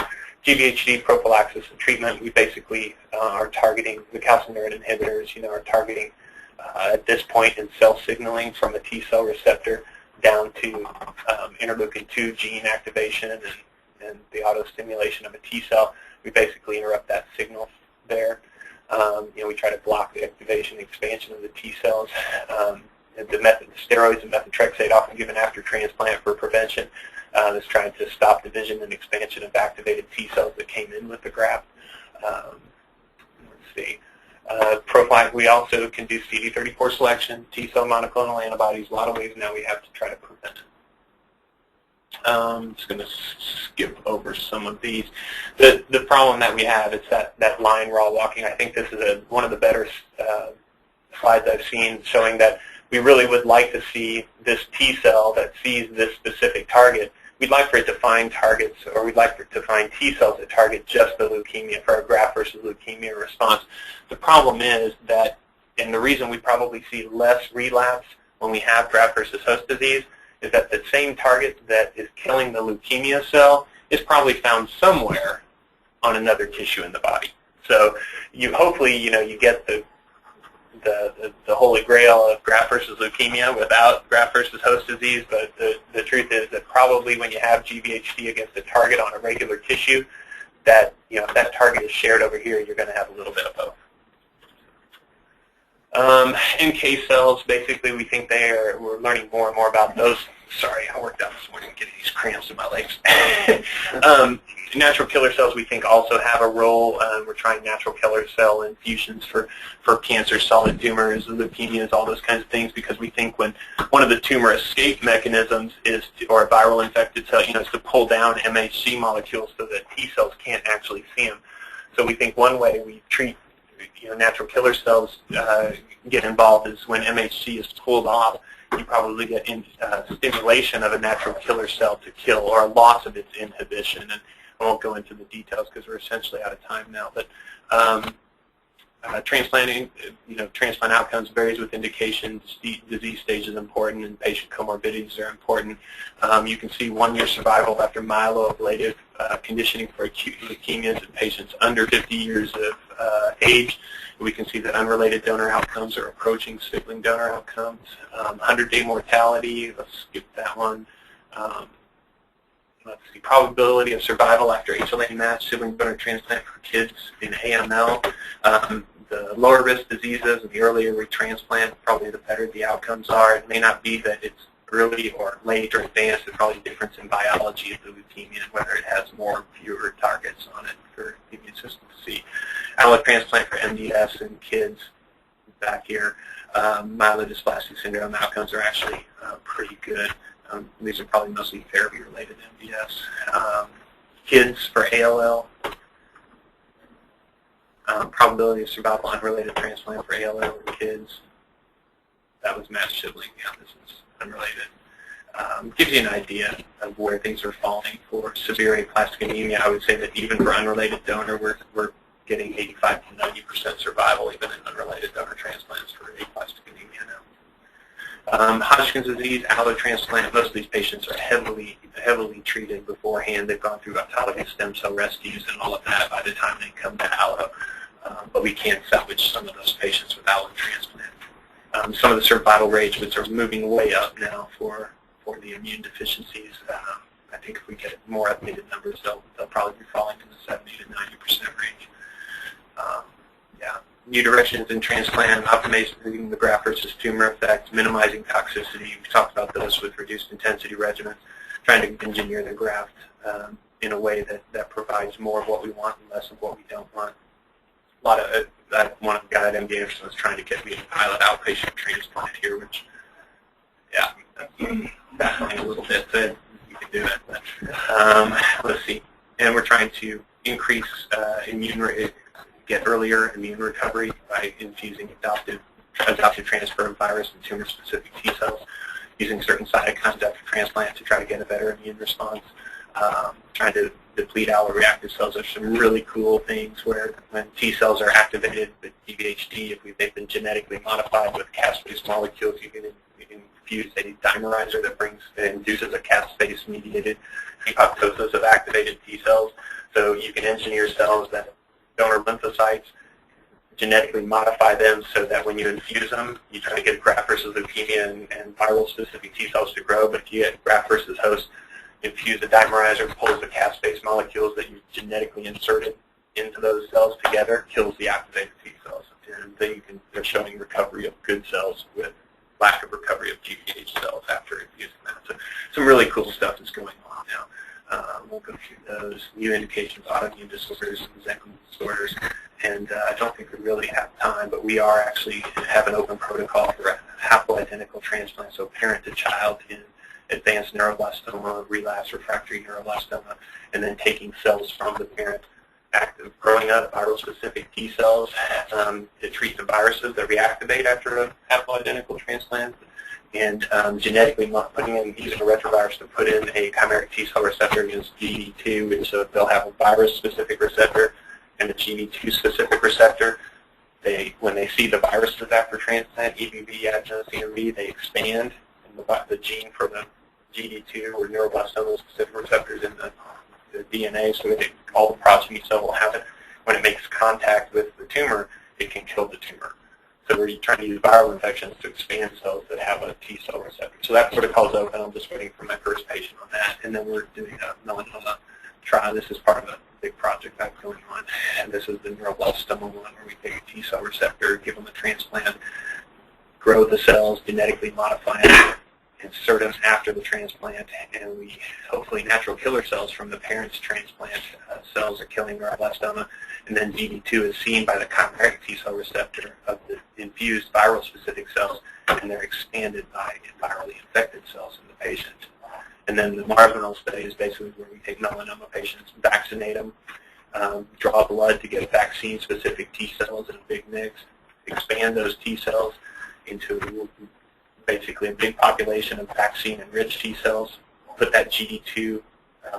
GVHD prophylaxis and treatment, we basically are targeting the calcineurin inhibitors, are targeting at this point in cell signaling from a T cell receptor down to interleukin-2 gene activation and the autostimulation of a T cell. We basically interrupt that signal there. We try to block the activation and expansion of the T cells. The steroids and methotrexate often given after transplant for prevention is trying to stop division and expansion of activated T cells that came in with the graft. Let's see. We also can do CD34 selection, T cell monoclonal antibodies, a lot of ways now we have to try to prevent it. I'm just going to skip over some of these. The problem that we have is that line we're all walking. I think this is one of the better slides I've seen showing that we really would like to see this T cell that sees this specific target. We'd like for it to find targets, or we'd like for it to find T cells that target just the leukemia for a graft versus leukemia response. The problem is that, and the reason we probably see less relapse when we have graft versus host disease, is that the same target that is killing the leukemia cell is probably found somewhere on another tissue in the body. So hopefully, you get the holy grail of graft versus leukemia without graft versus host disease, but the truth is that probably when you have GVHD against a target on a regular tissue, that if that target is shared over here, you're going to have a little bit of both. NK cells, basically, we think we're learning more and more about those. Sorry, I worked out this morning getting these cramps in my legs. Natural killer cells, we think, also have a role. We're trying natural killer cell infusions for cancer, solid tumors, leukemias, all those kinds of things, because we think when one of the tumor escape mechanisms or a viral infected cell, is to pull down MHC molecules so that T cells can't actually see them. So we think one way we treat natural killer cells get involved is when MHC is pulled off, you probably get stimulation of a natural killer cell to kill, or a loss of its inhibition. And I won't go into the details because we're essentially out of time now. But transplanting, transplant outcomes varies with indications. Disease stage is important, and patient comorbidities are important. You can see 1-year survival after myeloablative conditioning for acute leukemias in patients under 50 years of age. We can see that unrelated donor outcomes are approaching sibling donor outcomes. 100-day mortality, let's skip that one. Let's see, probability of survival after HLA matched sibling donor transplant for kids in AML. The lower risk diseases and the earlier we transplant, probably the better the outcomes are. It may not be that it's early or late or advanced. There's probably a difference in biology of the leukemia and whether it has more or fewer targets on it for the immune system to see. Allotransplant for MDS in kids back here, myelodysplastic syndrome outcomes are actually pretty good. These are probably mostly therapy-related MDS. Kids for ALL, probability of survival unrelated transplant for ALL in kids. That was matched sibling. Yeah, this is unrelated. Gives you an idea of where things are falling. For severe aplastic anemia, I would say that even for unrelated donor, we're getting 85 to 90% survival even in unrelated donor transplants for aplastic anemia now. Hodgkin's disease, allotransplant, most of these patients are heavily treated beforehand. They've gone through autologous stem cell rescues and all of that by the time they come to allo. But we can salvage some of those patients with allotransplant. Some of the survival rates are moving way up now for the immune deficiencies. I think if we get more updated numbers, they'll probably be falling in the 70 to 90% range. Yeah. New directions in transplant, optimizing the graft versus tumor effect, minimizing toxicity. We've talked about those with reduced intensity regimens, trying to engineer the graft in a way that provides more of what we want and less of what we don't want. One of the guys at MD Anderson was trying to get me to pilot outpatient transplant here, which, yeah, that's baffling a little bit. So you can do it, but let's see. And we're trying to increase get earlier immune recovery by infusing adoptive transfer of virus and tumor-specific T cells, using certain cytokines after transplant to try to get a better immune response. Trying to deplete alloreactive cells. There's some really cool things where when T cells are activated with GVHD, if they've been genetically modified with caspase molecules, you can infuse a dimerizer that induces a caspase mediated apoptosis of activated T cells. So you can engineer cells that donor lymphocytes, genetically modify them so that when you infuse them, you try to get graft versus leukemia and viral specific T cells to grow, but if you get graft versus host, infuse a dimerizer, pulls the caspase molecules that you genetically inserted into those cells together, kills the activated T cells. And then they're showing recovery of good cells with lack of recovery of GVH cells after infusing that. So some really cool stuff is going on now. We'll go through those new indications, autoimmune disorders, enzyme disorders, and I don't think we really have time, but we are actually have an open protocol for haploidentical transplant, so parent to child in advanced neuroblastoma, relapse refractory neuroblastoma, and then taking cells from the parent, growing up viral-specific T cells to treat the viruses that reactivate after a haploidentical transplant, and genetically using a retrovirus to put in a chimeric T cell receptor against GD2, and so they'll have a virus-specific receptor and a GD2-specific receptor. When they see the viruses after transplant, EBV, adjuvant, CMV, they expand, and the gene for the GD2 or neuroblastoma-specific receptors in the DNA, so that all the progeny cell will have it. When it makes contact with the tumor, it can kill the tumor. So we're trying to use viral infections to expand cells that have a T cell receptor. So that protocol's open. I'm just waiting for my first patient on that. And then we're doing a melanoma trial. This is part of a big project that's going on. And this is the neuroblastoma one where we take a T cell receptor, give them a transplant, grow the cells, genetically modify them, insert them after the transplant, and we hopefully natural killer cells from the parent's transplant cells are killing neuroblastoma, and then GD2 is seen by the chimeric T cell receptor of the infused viral-specific cells, and they're expanded by virally infected cells in the patient. And then the Marrow study is basically where we take melanoma patients, vaccinate them, draw blood to get vaccine-specific T cells in a big mix, expand those T cells into basically a big population of vaccine-enriched T cells, put that GD2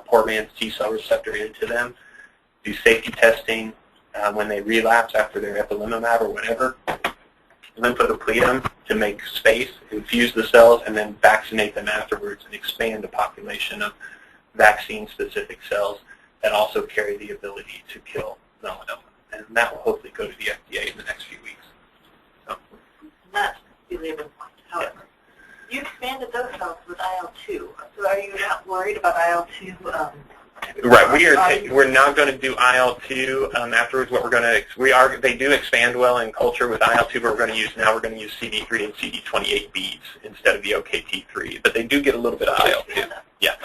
poor man's T cell receptor into them, do safety testing when they relapse after their ipilimumab or whatever, lymphodeplete them to make space, infuse the cells, and then vaccinate them afterwards and expand a population of vaccine-specific cells that also carry the ability to kill melanoma. And that will hopefully go to the FDA in the next few weeks. So.
That's the labor point. However, you expanded those cells with IL-2, so are you not worried about IL-2
Right. We're not going to do IL-2 afterwards. What we're going to they do expand well in culture with IL-2, but we're going to use CD3 and CD28Bs instead of the OKT3. But they do get a little bit of IL-2. Yeah.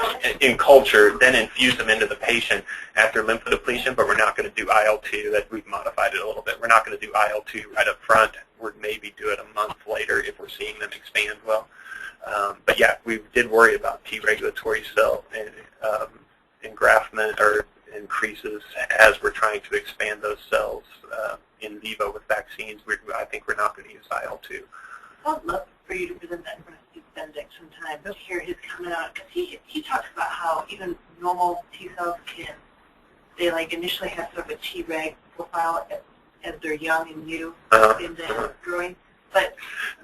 In culture, then infuse them into the patient after lymphodepletion. But we're not going to do IL-2. That we've modified it a little bit. We're not going to do IL-2 right up front. We'd maybe do it a month later if we're seeing them expand well. But yeah, we did worry about T regulatory cell and engraftment or increases as we're trying to expand those cells in vivo with vaccines. I think we're not going to use IL-2.
I'd love for you to present that for Steve Benedict sometime to hear his coming out, because he talks about how even normal T cells they like initially have sort of a T reg profile as they're young and new and then growing. But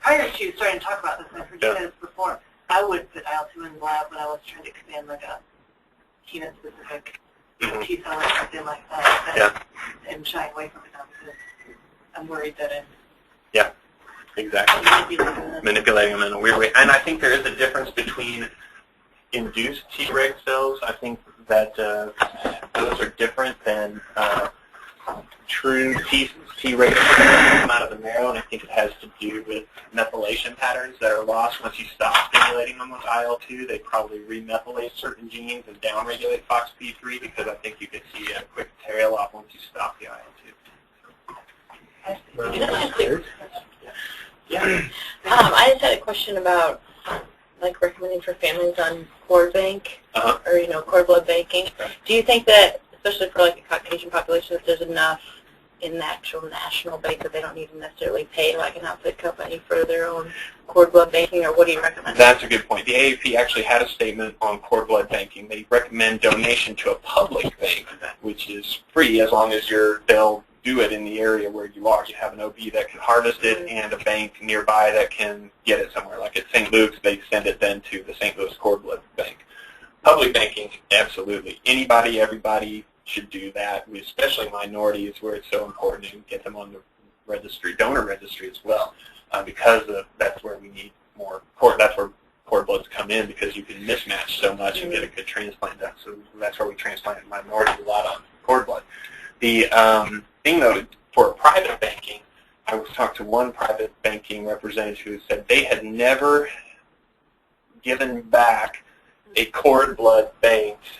prior to starting to talk about this, and I've heard you say this before, I would put IL-2 in the lab when I was trying to expand like a human-specific T cell or something like that, and shying away from it now because I'm worried that it's
exactly manipulating them in a weird way. And I think there is a difference between induced Treg cells. I think that those are different than true Treg cells that come out of the marrow, and I think it has to do with methylation patterns that are lost once you stop stimulating them with IL-2. They probably remethylate certain genes and downregulate FOXP3 because I think you could see a quick tail off once you stop the IL-2.
I just had a question about like recommending for families on cord bank or cord blood banking. Do you think that, especially for like a Caucasian population, that there's enough in the actual national bank that they don't need to necessarily pay like an outside company for their own cord blood banking, or what do you recommend?
That's a good point. The AAP actually had a statement on cord blood banking. They recommend donation to a public bank, which is free as long as they'll do it in the area where you are. You have an OB that can harvest it and a bank nearby that can get it somewhere. Like at St. Luke's, they send it then to the St. Louis Cord Blood Bank. Public banking, absolutely. Anybody, everybody should do that, especially minorities where it's so important to get them on the registry, donor registry as well, because that's where we need more cord. That's where cord bloods come in because you can mismatch so much and get a good transplant done. So that's where we transplant minorities a lot on cord blood. The thing though, for private banking, I was talking to one private banking representative who said they had never given back a cord blood banked,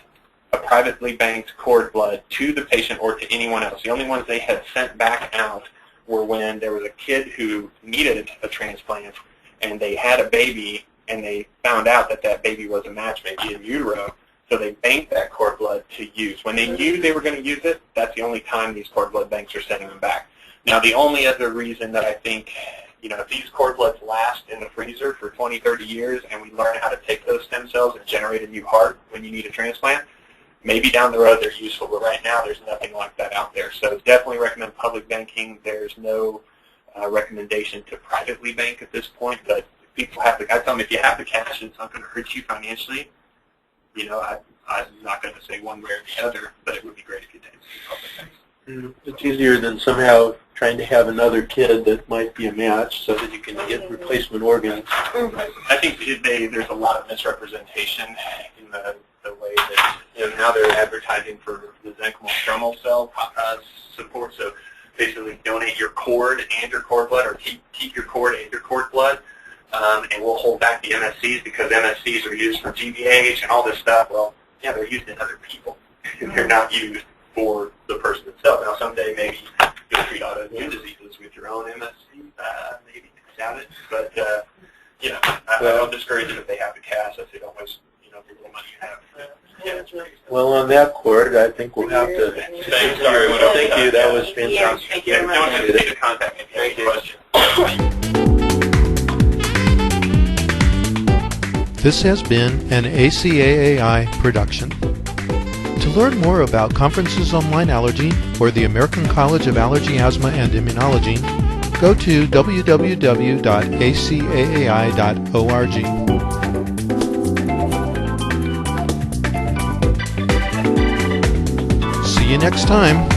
a privately banked cord blood to the patient or to anyone else. The only ones they had sent back out were when there was a kid who needed a transplant and they had a baby and they found out that that baby was a match baby in utero. So they banked that cord blood to use. When they knew they were going to use it, that's the only time these cord blood banks are sending them back. Now, the only other reason that I think, if these cord bloods last in the freezer for 20, 30 years and we learn how to take those stem cells and generate a new heart when you need a transplant, maybe down the road they're useful. But right now, there's nothing like that out there. So definitely recommend public banking. There's no recommendation to privately bank at this point. But people have I tell them if you have the cash, it's not going to hurt you financially. I'm not going to say one way or the other, but it would be great if you did public banks.
It's easier than somehow trying to have another kid that might be a match so that you can get replacement organs.
I think there's a lot of misrepresentation in the way that now they're advertising for mesenchymal stromal cell support. So basically donate your cord and your cord blood, or keep your cord and your cord blood. And we'll hold back the MSCs because MSCs are used for GVH and all this stuff. Well, yeah, they're used in other people. They're not used for the person itself. Now, someday maybe you'll treat autoimmune diseases with your own MSC. Maybe doubt it. But, I don't discourage it if they have the cash. I say don't waste, the little money you have.
Well, on that cord, I think we'll have to. Thank you. That was fantastic.
Yeah, don't hesitate to contact me if you have any questions.
This has been an ACAAI production. To learn more about Conferences on Lyme Allergy or the American College of Allergy, Asthma, and Immunology, go to www.acaai.org. See you next time.